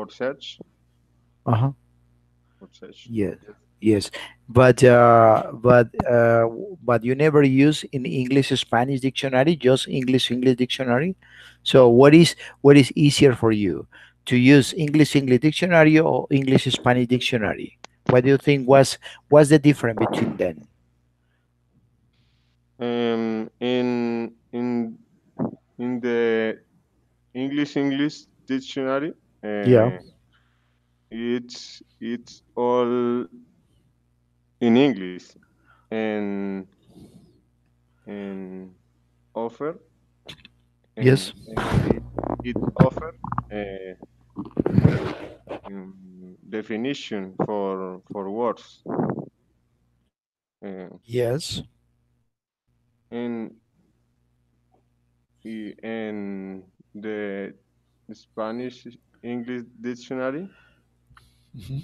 search Uh-huh. for search. Yes. Yes. Yes. But you never use in English Spanish dictionary, just English dictionary. So what is easier for you to use English dictionary or English Spanish dictionary? What do you think was the difference between them? In the English dictionary, Yeah. it's all in English and and offer Yes. it offer uh, definition for words Yes. and and the Spanish English dictionary Hmm.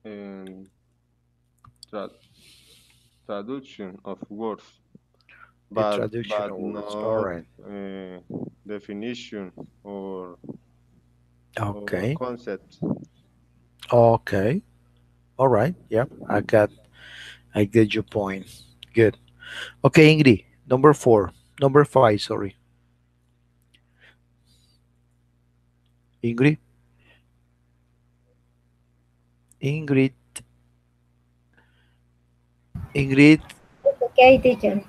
and tra- traduction of words, The but traduction of words. All not right. uh, definition or Okay. concept. Okay. All right. Yep. I get your point. Good. Okay, Ingrid. Number 4. Number 5. Sorry, Ingrid. Ingrid. Ingrid. Okay, teacher.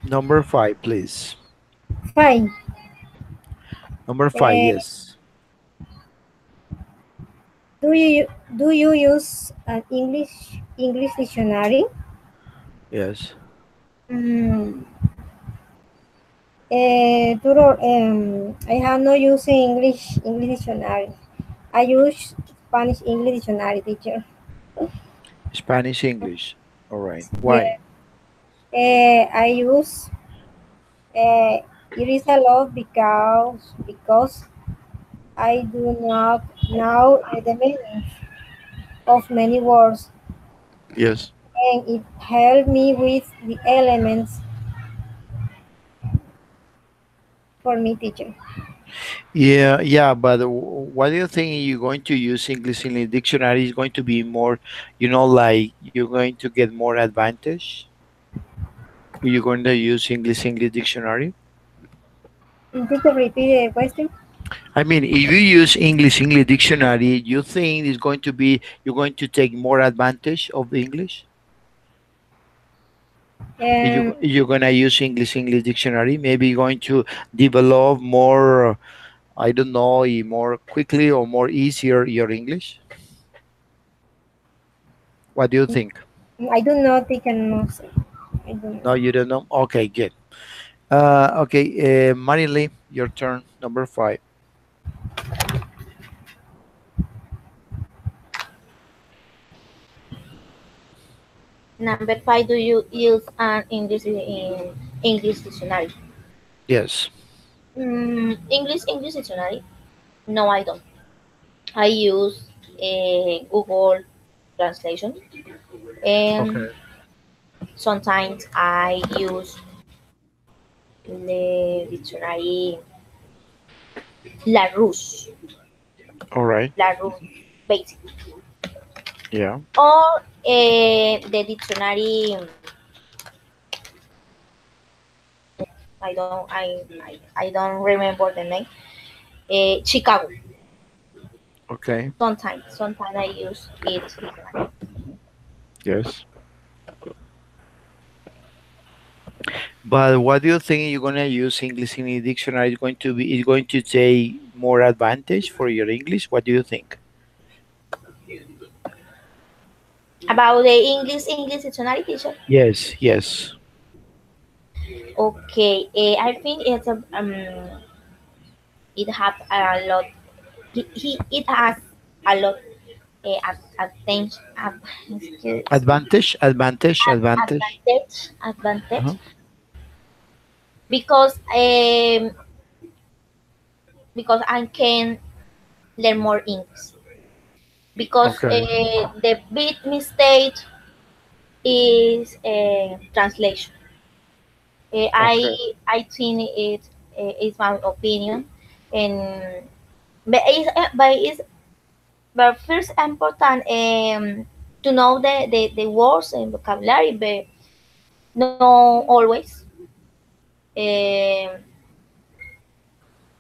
Number 5, please. Fine. Number 5. Uh, Yes. do you use an English dictionary? Yes. Mm, I have no use in English dictionary. I use Spanish English dictionary, teacher. Spanish English. All right. Why? Yeah. I use it is a lot because I do not know the meaning of many words, Yes. and it helped me with the elements for me, teacher. Yeah, yeah, but what do you think you're going to use English in the dictionary is going to be more, like you're going to get more advantage? You're going to use English dictionary? Teacher, repeat the question. I mean, if you use English dictionary, you think it's going to be you're going to take more advantage of the English? If Um, you're gonna use English dictionary, maybe you're going to develop more, I don't know, more quickly or more easier your English. What do you think? I do not think no say. I do not. No, you don't know. Okay, good. Okay, Marilyn, your turn. Number 5. Number five, do you use an English dictionary? Yes. English dictionary? No, I don't. I use Google Translation, and Okay. sometimes I use the dictionary Larousse, All right. Larousse Basic, Yeah. or the dictionary. I don't remember the name. Chicago. Okay. Sometimes I use it. Yes. But what do you think you're gonna use English in a dictionary is going to be is going to take more advantage for your English? What do you think? About the English dictionary teacher. Yes, yes. Okay, I think it has a lot. It has a lot attention, Advantage. advantage Uh-huh. because I can learn more English. Because Okay. the big mistake is translation. Okay. I think it is my opinion, and but first important to know the words and vocabulary, but not always, um,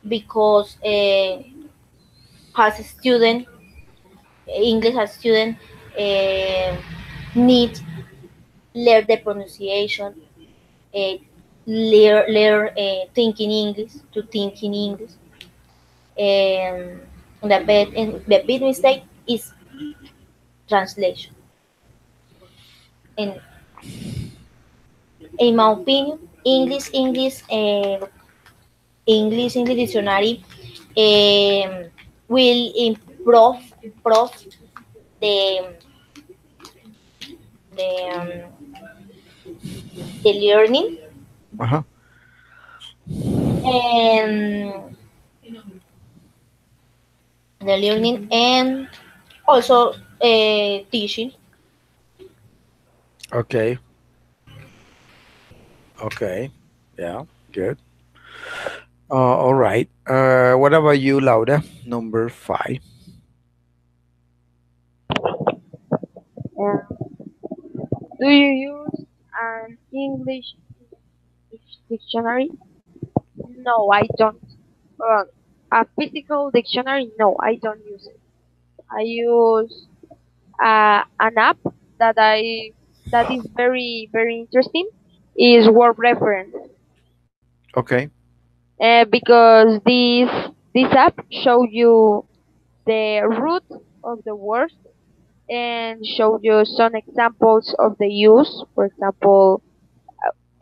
because as a student, English as student, um need learn the pronunciation, uh, learn think in English, to think in English. And the big mistake is translation. And in my opinion, English dictionary will improve the the the learning Uh-huh. and and also teaching. Okay. Okay. Yeah. Good. All right. What about you, Laura? Number five. And do you use an English dictionary? No, I don't. Uh, a physical dictionary? No, I don't use it. I use an app that I that is very interesting. Is word reference Okay. because this app show you the root of the word and show you some examples of the use. For example,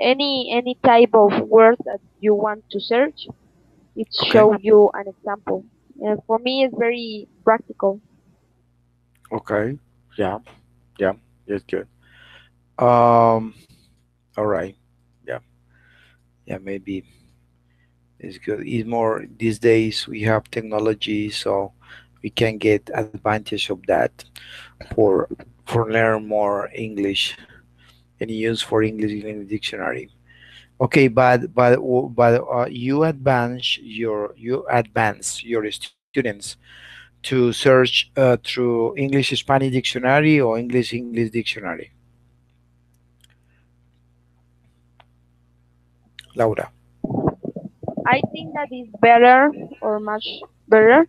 any type of word that you want to search, it Okay. show you an example. And for me, it's very practical. Okay. Yeah. Yeah. That's good. Um. All right. Yeah. Yeah. Maybe it's good. It's more these days we have technology, so we can get advantage of that for learn more English and use for English in the dictionary. Okay, but you advance your students to search through English Spanish dictionary or English dictionary. Laura. I think that is better or much better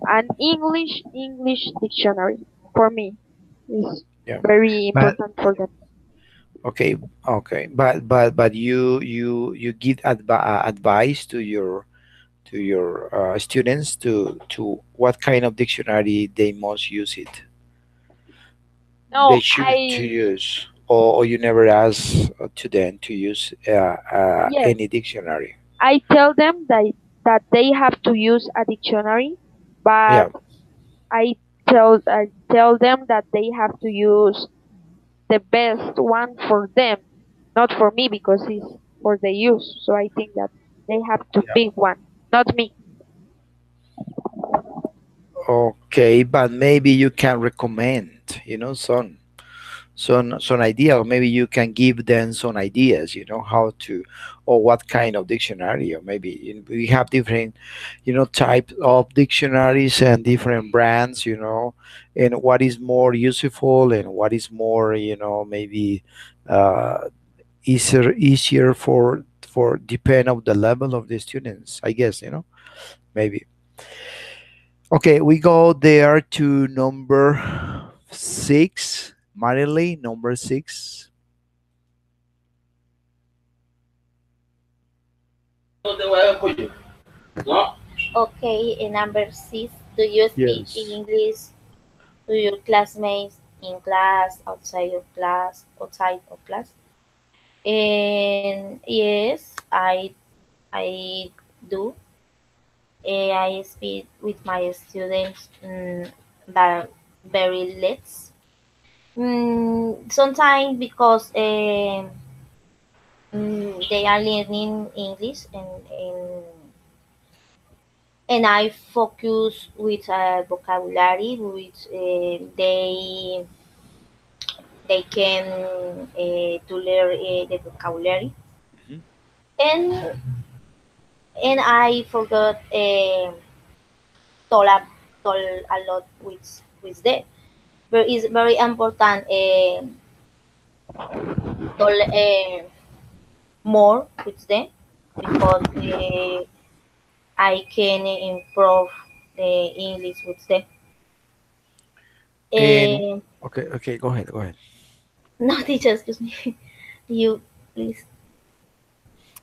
an English dictionary for me is Yeah. very But important for them. okay, okay, but you give advice to your students to what kind of dictionary they must use it. They No, should to I use, or you never ask to them to use yes, any dictionary. I tell them that they have to use a dictionary, but Yeah. I tell them that they have to use the best one for them, not for me because it's for the use. So I think that they have to pick one, not me. Okay, but maybe you can recommend, some idea, or maybe you can give them some ideas, how to, or what kind of dictionary, or maybe we have different, type of dictionaries and different brands, and what is more useful and what is more, maybe uh, easier for depend of the level of the students, I guess, maybe. Okay, we go there to number 6. Marilyn, number 6. Okay, number 6, do you speak Yes. English to your classmates in class, outside of class? And yes, I do. I speak with my students, but very less. Sometimes because they are learning English, and I focus with vocabulary, which they can to learn the vocabulary, Mhm. and I forgot told a, told a lot with them. But it's very important told more with them because I can improve the English with them. And Uh, okay, go ahead, go ahead. no, teacher, excuse me. You, please.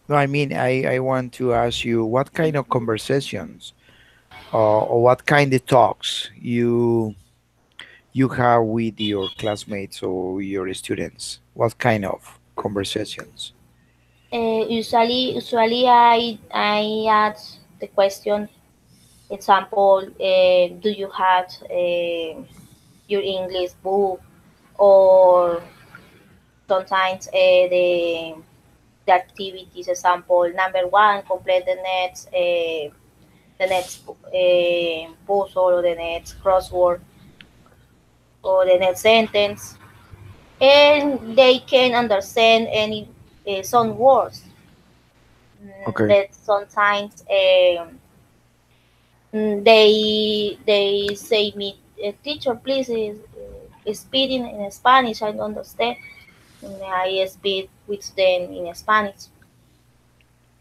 No, I mean, I want to ask you what kind of conversations, or what kind of talks you have with your classmates or your students. What kind of conversations? Usually I ask the question. Example, do you have your English book, or sometimes the activities. Example, number one, complete the next puzzle, or the next crossword, or the next sentence, and they can understand any some words Okay. that sometimes they say me, teacher, please speak in Spanish. I don't understand. And I speak with them in Spanish.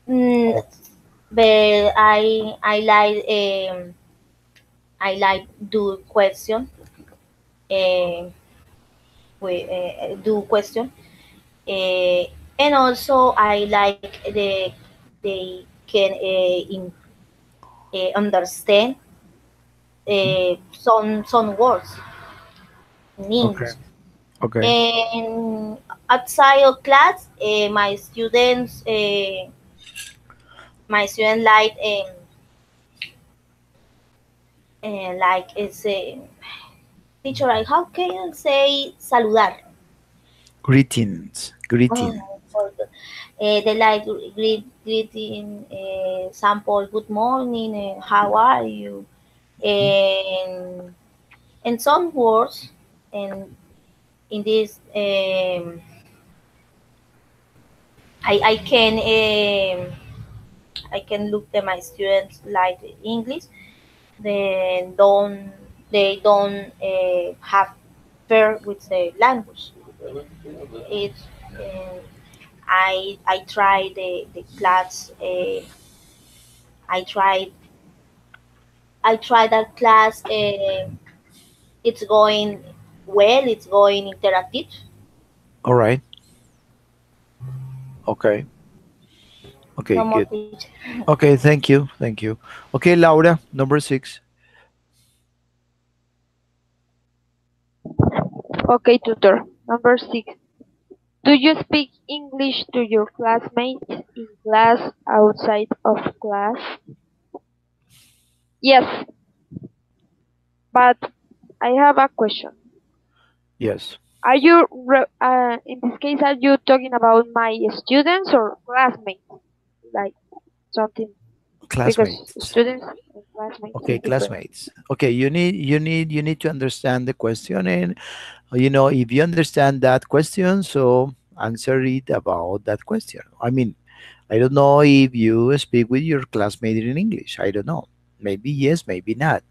Mm, Oh, but I like do question, uh, do question, uh, and also I like they can understand mhm. some words in Okay. English. Okay. And outside of class, my student like is teacher. How can I say saludar? Greetings. Oh, Greeting. they like greeting, sample, good morning, how are you? Mhm. And some words, and in this, I can look at my students like English. Then they don't have fear with the language. It's I try the class. I tried I tried that class. It's going well. It's going interactive. All right. Okay. Okay, No more good. teacher. Okay, thank you. Thank you. Okay, Laura, number 6. Okay, tutor. Number 6. Do you speak English to your classmates in class, outside of class? Yes, but I have a question. Yes. Are you in this case? Are you talking about my students or classmates? Like something because Classmates. students and classmates Okay, is different. classmates. Okay, you need to understand the question, and if you understand that question, so answer it about that question. I mean, I don't know if you speak with your classmate in English. I don't know. Maybe yes, maybe not.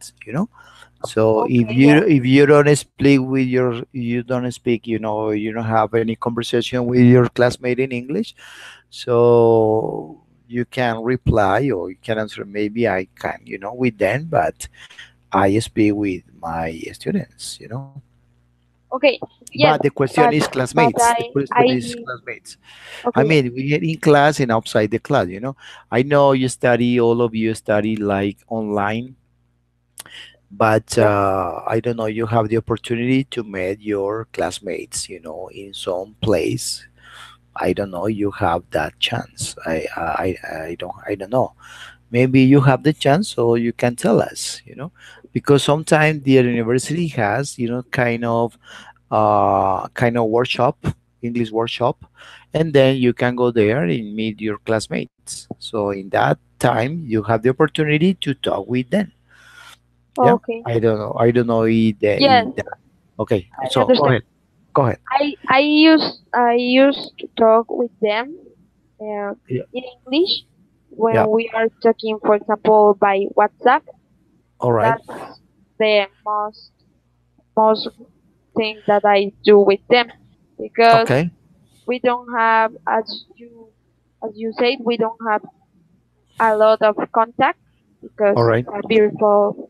So if Okay, you yeah. if you don't speak with you don't speak, you don't have any conversation with your classmate in English, so you can reply or you can answer, maybe I can, with them, but I speak with my students. Okay, But yes, the question but is but classmates. The I question is I classmates. I okay, yeah. mean, we are in class and outside the class. I know you study, all of you study like online, but Yep. I don't know, you have the opportunity to meet your classmates, in some place. I don't know, you have that chance. I don't know. Maybe you have the chance, so you can tell us. Because sometimes the university has, kind of workshop, English workshop, and then you can go there and meet your classmates. So in that time, you have the opportunity to talk with them. Yeah, Okay. I don't know Yes, okay. I So go understand. ahead. Go ahead. I used to talk with them Yeah. in English Yeah. when we are talking, for example, by WhatsApp. All right. That's the most thing that I do with them because Okay. we don't have, as you said, we don't have a lot of contact because All right. it's a beautiful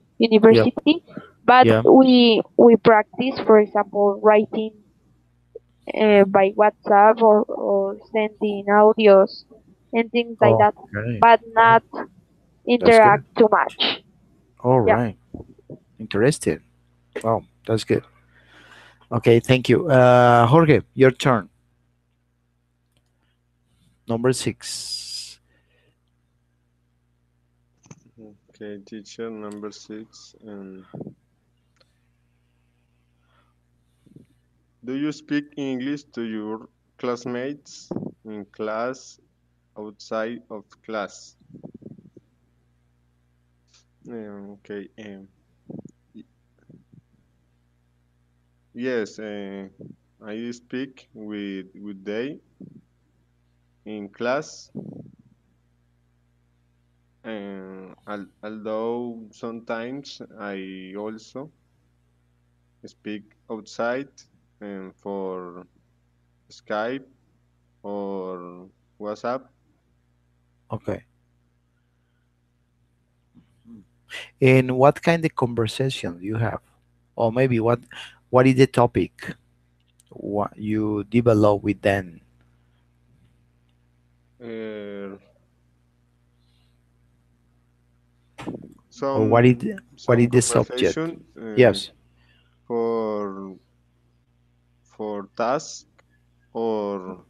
Yeah. university. But Yeah. we practice, for example, writing by WhatsApp or sending audios and things like that, Okay. but Oh, not that's interact good. too much. All Yeah. right. Interesting. Oh, that's good. Okay. Thank you. Jorge, your turn. Number 6. Okay, teacher number 6. Do you speak English to your classmates in class, outside of class? Okay. Y- yes. I speak with they in class, and although sometimes I also speak outside for Skype or WhatsApp. Okay. And what kind of conversation you have? Or maybe what is the topic what you develop with them? Uh, Or what is some what some is the subject? conversation Yes. for task, or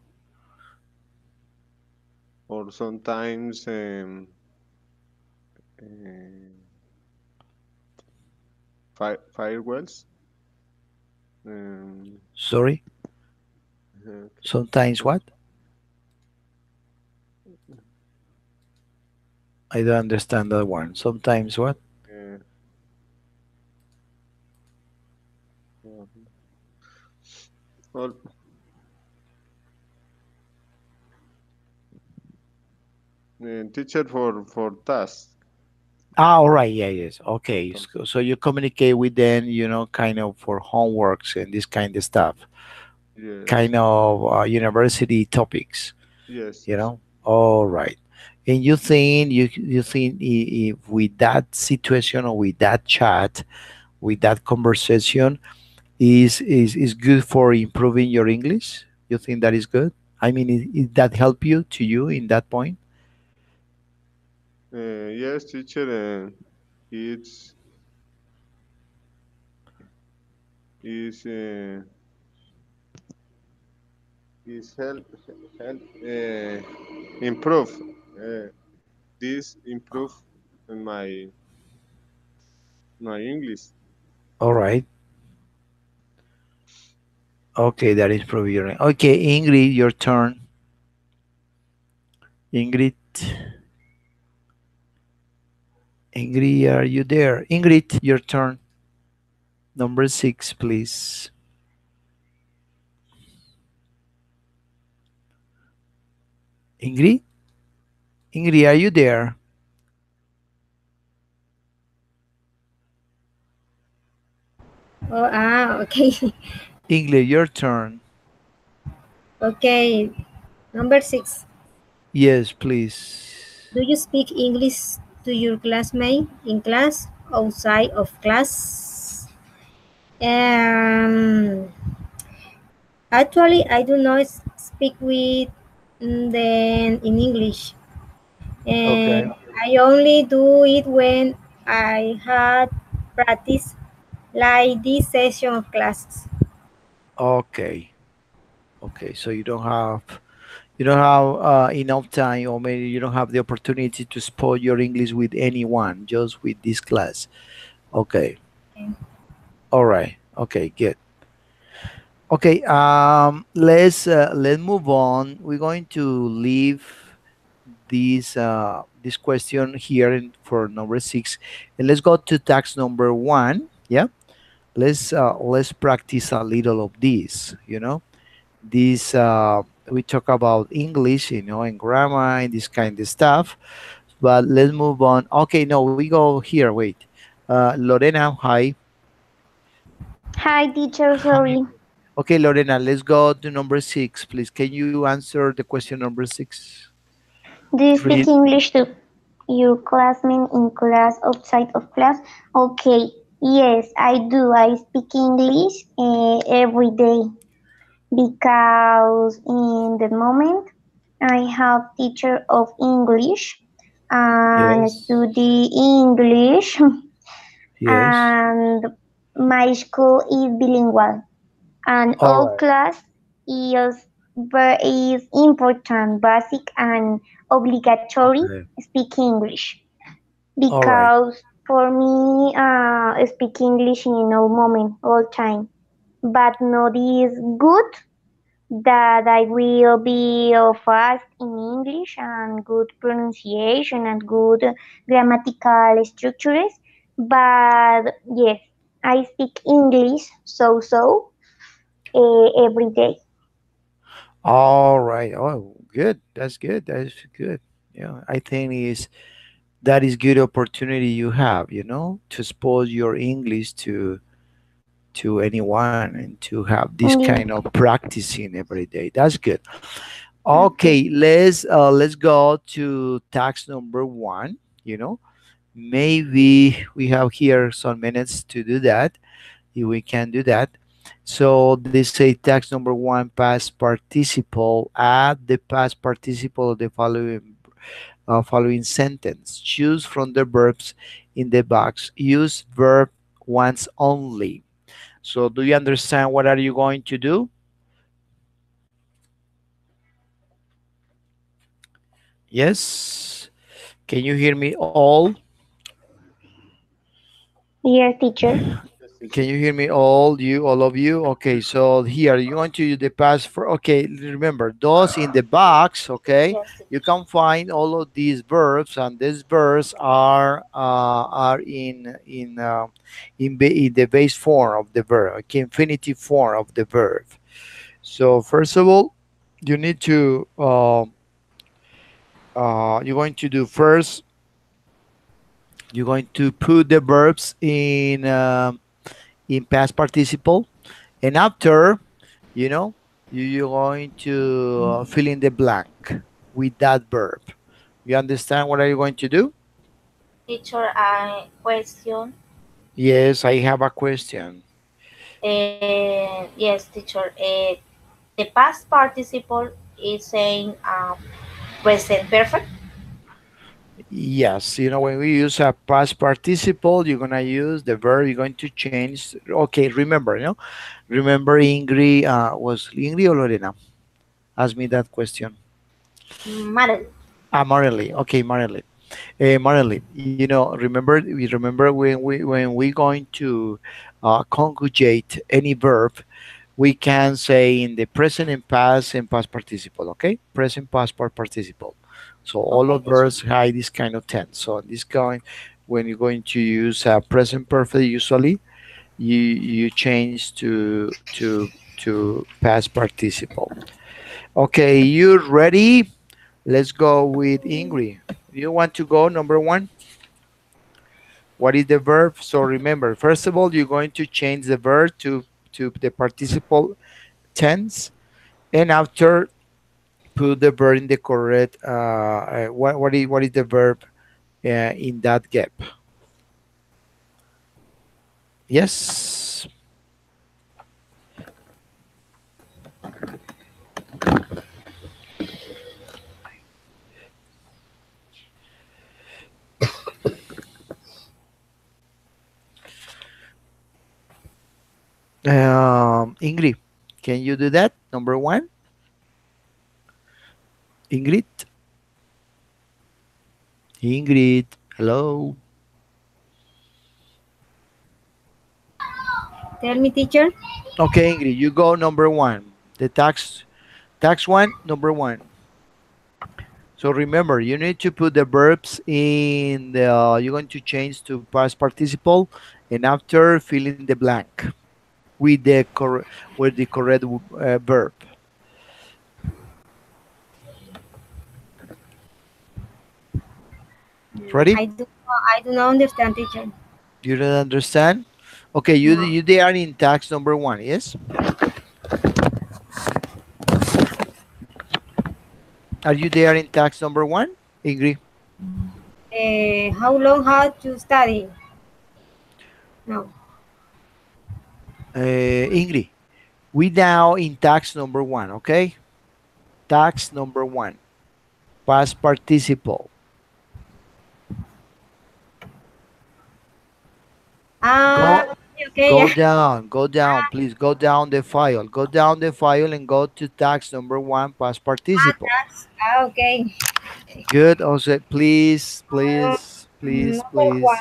sometimes uh, firewalls. Um, Sorry. okay. Sometimes So, what? I don't understand that one. Sometimes what? uh, uh, well, teacher for task. Ah, all right. Yeah, yes. Okay. Com- So you communicate with them, kind of for homeworks and this kind of stuff, Yes, kind of university topics. yes, You yes. know. All right. And you think if with that situation or with that chat, with that conversation, is good for improving your English? You think that is good? I mean, is that help you to you in that point? Yes, teacher. It's is is help improve uh, this improve in my English. All right. Okay, that is provisional. Okay, Ingrid, your turn. Ingrid, Ingrid, are you there? Ingrid, your turn. Number six, please. Ingrid, Ingrid, are you there? Oh, okay. Ingrid, your turn. Okay. Number 6. Yes, please. Do you speak English to your classmate in class, outside of class? Um, Actually, I do not speak with them in English. Okay. And I only do it when I had practice like this session of classes. Okay. Okay. So you don't have enough time, or maybe you don't have the opportunity to spoil your English with anyone, just with this class. Okay. All right. Okay. Good. Okay. Let's move on. We're going to leave this question here for number six, and let's go to tax number one. Yeah. Let's practice a little of this. This we talk about English, and grammar and this kind of stuff. But let's move on. Okay, no, we go here. Wait, Lorena, hi. Hi, teacher. Hi. Sorry. Okay, Lorena, let's go to number six, please. Can you answer the question number six? Do you Read. speak English to your classmate in class, outside of class? Okay. Yes, I do. I speak English every day because in the moment I have teacher of English and Yes. study English Yes. and my school is bilingual and All all right. class is is important, basic and obligatory Okay. speak English All right. because for me speak English in all moment, all time. But not is good that I will be fast in English and good pronunciation and good grammatical structures. But yes, I speak English every day. All right. Oh, good. That's good. That's good. Yeah, I think that is good opportunity you have, to expose your English to anyone and to have this kind Yeah. of practicing every day. That's good. Okay. Okay, let's go to tax number one. Maybe we have here some minutes to do that. If we can do that. So they say tax number one, past participle. Add the past participle of the following sentence. Choose from the verbs in the box. Use verb once only. So do you understand what are you going to do? Yes. Can you hear me all? Yes, teacher. Yes, Can teacher. you hear me all of you? Okay, so here you're going to use the past for, okay, remember those in the box, okay? Yes, You teacher. can find all of these verbs, and these verbs are in the base form of the verb, okay, infinitive form of the verb. So first of all, you need to you're going to do first, you're going to put the verbs in past participle, and after, you know you're going to fill in the blank with that verb. You understand what are you going to do? Teacher, I question. Yes, I have a question. Yes, teacher. The past participle is saying present perfect. Yes, when we use a past participle, you're gonna use the verb, you're going to change. Okay, remember Ingrid, was Ingrid or Lorena asked me that question? Madeline. Marilyn. Okay, Marilyn. Marilyn, remember when we going to conjugate any verb, we can say in the present and past participle, okay? Present past participle. So all Okay, of teacher. verbs have this kind of tense. So this going, when you're going to use a present perfect, usually you change to past participle. Okay, you ready? Let's go with Ingrid. You want to go number one? What is the verb? So remember, first of all, you're going to change the verb to the participle tense, and after put the verb in the correct. What is the verb in that gap? Yes. Ingrid, can you do that? Number one, Ingrid. Ingrid, hello. Tell me, teacher. Okay, Ingrid, you go number one. The tax one, number one. So remember, you need to put the verbs in the. You're going to change to past participle, and after fill in the blank with the correct verb. Ready? I do not understand, teacher. You don't understand? Okay, No. you they are in tax number one. Yes. Are you there in tax number one, Ingrid? How long have to study? No. Ingrid, we now in tax number one. Okay, tax number one, past participle. Ah, Go okay. go down, please go down the file. Go down the file and go to tax number one, past participle. Okay. Good. Also, please, Uh, please, please, Number please. one.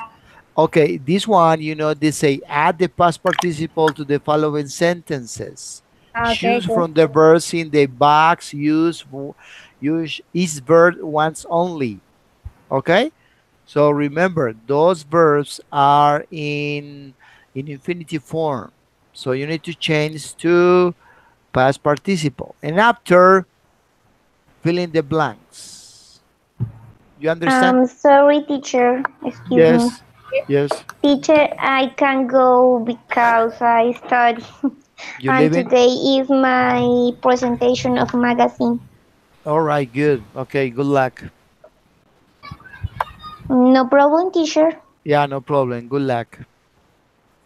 Okay, this one, they say add the past participle to the following sentences. Okay, Choose good. from the verbs in the box. Use each verb once only. Okay? So remember, those verbs are in infinitive form. So you need to change to past participle. And after, fill in the blanks. You understand? Sorry, teacher. Excuse me. Yes. Yes. Teacher, I can't go because I study. You And live in? today is my presentation of magazine. All right, good. Okay, good luck. No problem, teacher. Yeah, no problem. Good luck.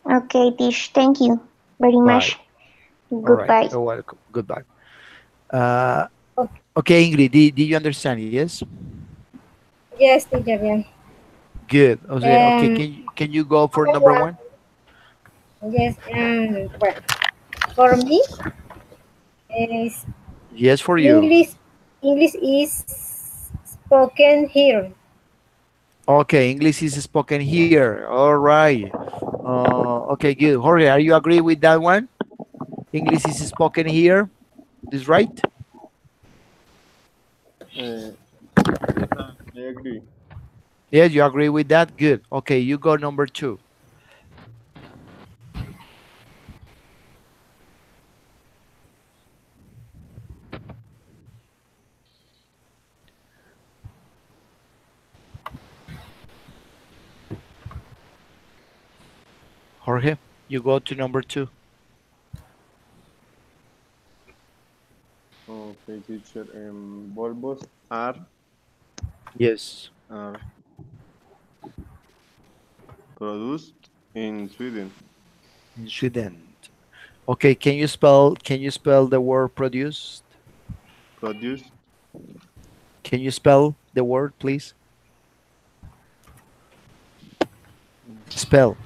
Okay, teacher. Thank you very Bye. much. All right. Goodbye. You're welcome. Goodbye. Uh, Okay. okay, Ingrid, did you understand? Yes? Yes, teacher. Yeah. Good. Okay, Um, can you go for number number one. one? Yes. Well, for me, is Yes, for you. English. English is spoken here. Okay, English is spoken here. All right. Okay, good. Jorge, are you agree with that one? English is spoken here. This right? Uh, I agree. Yes, you agree with that? Good. Okay, you go number two. Jorge, you go to number two. Okay, teacher. Bulbos Yes. are produced in Sweden. In Sweden. Okay, can you spell the word produced? Produced. Can you spell the word, please? Spell.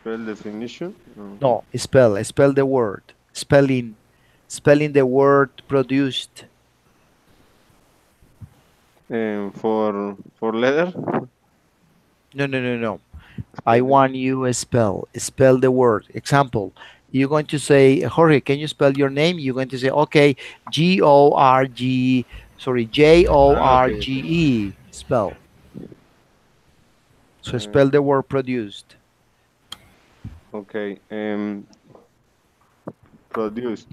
Spell definition. No, spell the word. Spelling the word produced. For leather. No. I want you to spell the word. Example, You're going to say, Jorge, can you spell your name? You're going to say, okay, G-O-R-G, sorry, Okay, okay. J-O-R-G-E, spell. So Uh, spell the word produced. okay. Produced.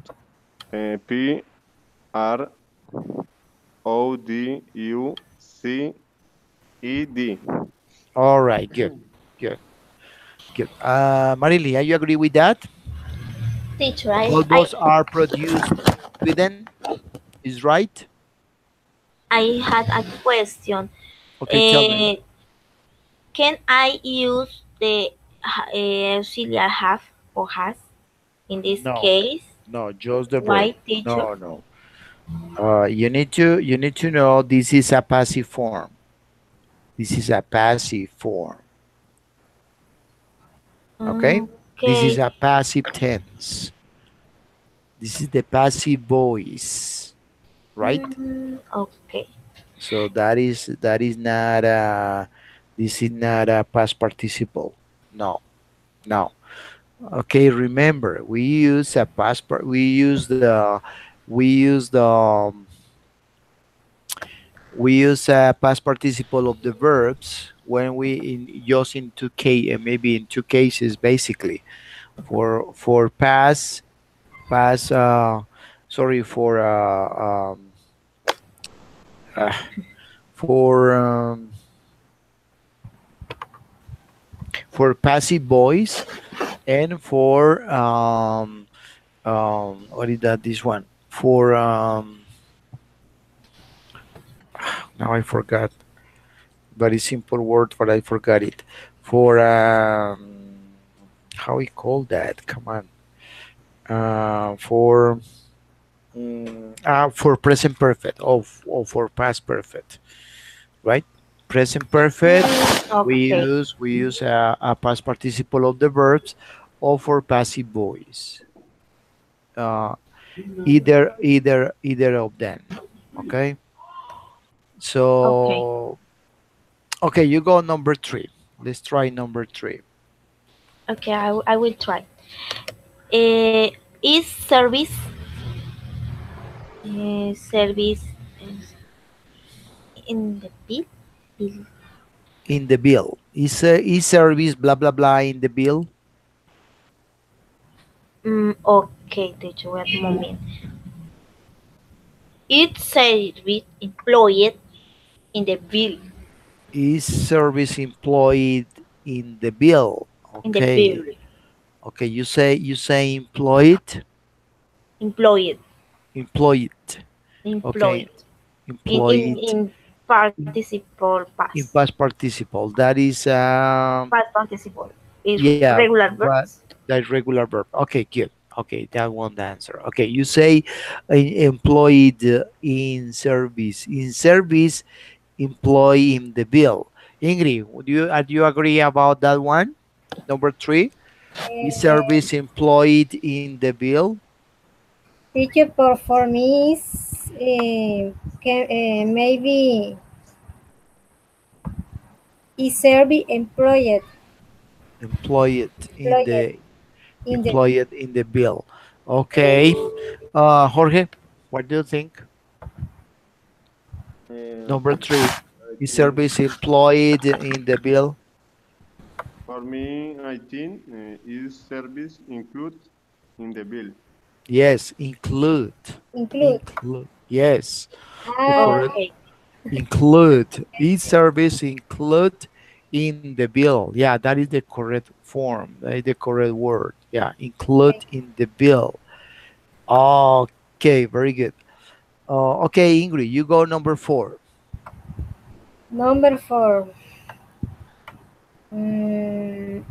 P R O D U C E D. All right, good, good, good. Marily, are you agree with that? Teacher, All those are produced within, is right? I had a question. Okay, tell me. Uh, can I use the auxiliary have or has in this No, case? no, just the verb. Why, teacher? No, no. You need to know this is a passive form. This is a passive form. Okay? This is Okay. a passive tense. This is the passive voice, right? Okay. So that is not a this is not a past participle. No, no. Okay, remember we use a past part. We use we use a past participle of the verbs when we in just in maybe in two cases basically for past sorry uh, for for passive voice and for what is that this one for now I forgot very simple word but I forgot it for how we call that, come on, for present perfect or for past perfect, right? Present perfect, Okay. we use a past participle of the verbs or for passive voice, uh, either of them. Okay, Okay. so okay, you go number three. Let's try number three. Okay. I will try. Uh, is service in the bill? Bill. In the bill is service blah blah blah in the bill. Okay, teacher. Wait a moment. It's service employed in the bill. Is service employed in the bill? In the bill. Okay, okay. You say employed, Employed. employed. Okay, Employed. employed In in, participle in past. past participle. That is Past participle. Is yeah, regular but verbs. that regular verb. Okay, good. Okay, that one the answer. Okay, you say employed in service. In service, employee in the bill. Ingrid, do you agree about that one? Number three, is Uh, service employed in the bill? teacher performance can, maybe is service Employed in employed the in the employed in the bill. Okay. Jorge, what do you think? Number three, I is think service employed in the bill? for me, I think is service include in the bill. Yes, include. include. Include. Yes, the Ah, correct Okay. include. Is service include in the bill? Yeah, that is the correct form. That is the correct word. Yeah, include in the bill. Okay, very good. Okay, Ingrid, you go number four. number 4.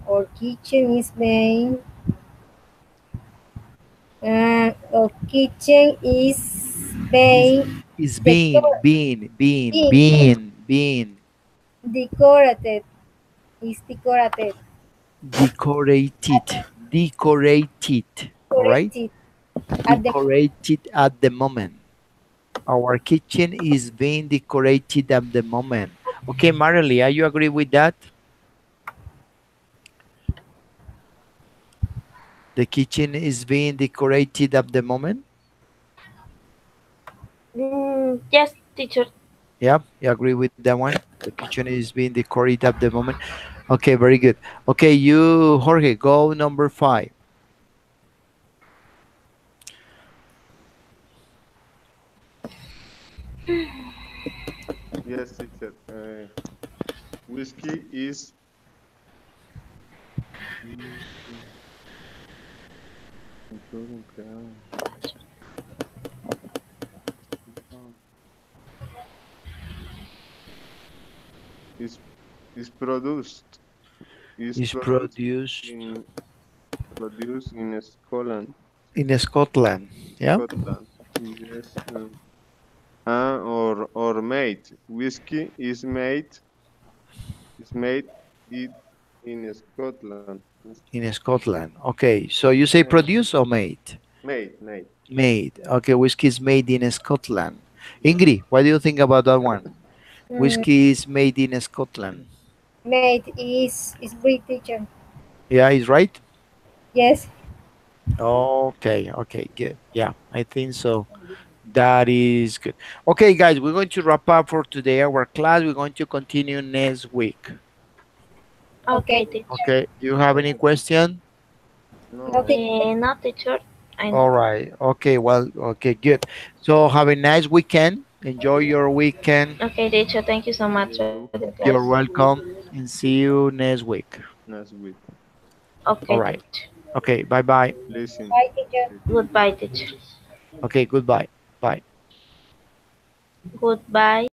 Our kitchen is being. Our kitchen is Is being is decor- being being decorated. Is decorated. decorated, decorated. All right, Decorated at the decorated at the moment. Our kitchen is being decorated at the moment. Okay, Marily, are you agree with that? The kitchen is being decorated at the moment. Yes, teacher. Yeah, you agree with that one? The kitchen is being decorated at the moment. Okay, very good. Okay, you, Jorge, go number 5. Yes, teacher. Whiskey is is is produced Is produced in produced in Scotland. in Scotland. Yeah, Scotland. Yes. Or made. Whiskey is made it in Scotland. in Scotland. Okay, so you say produce or made? Made. Made. Okay, whiskey is made in Scotland. Ingrid, what do you think about that one? Mm, Whiskey is made in Scotland. mate is British teacher. Yeah, is right? Yes. Okay, okay, good. Yeah, I think so. That is good. Okay, guys, we're going to wrap up for today our class. We're going to continue next week. Okay, Okay. teacher. Okay, do you have any question? No, teacher. No, teacher. I All know. right. Okay, well, okay, good. So have a nice weekend. Enjoy your weekend. Okay, teacher. Thank you so much for the class. You're welcome and see you next week. Next week. Okay, All right. teacher. Okay, bye-bye. Listen. Bye, teacher. Goodbye, teacher. Okay, goodbye. Bye. Goodbye.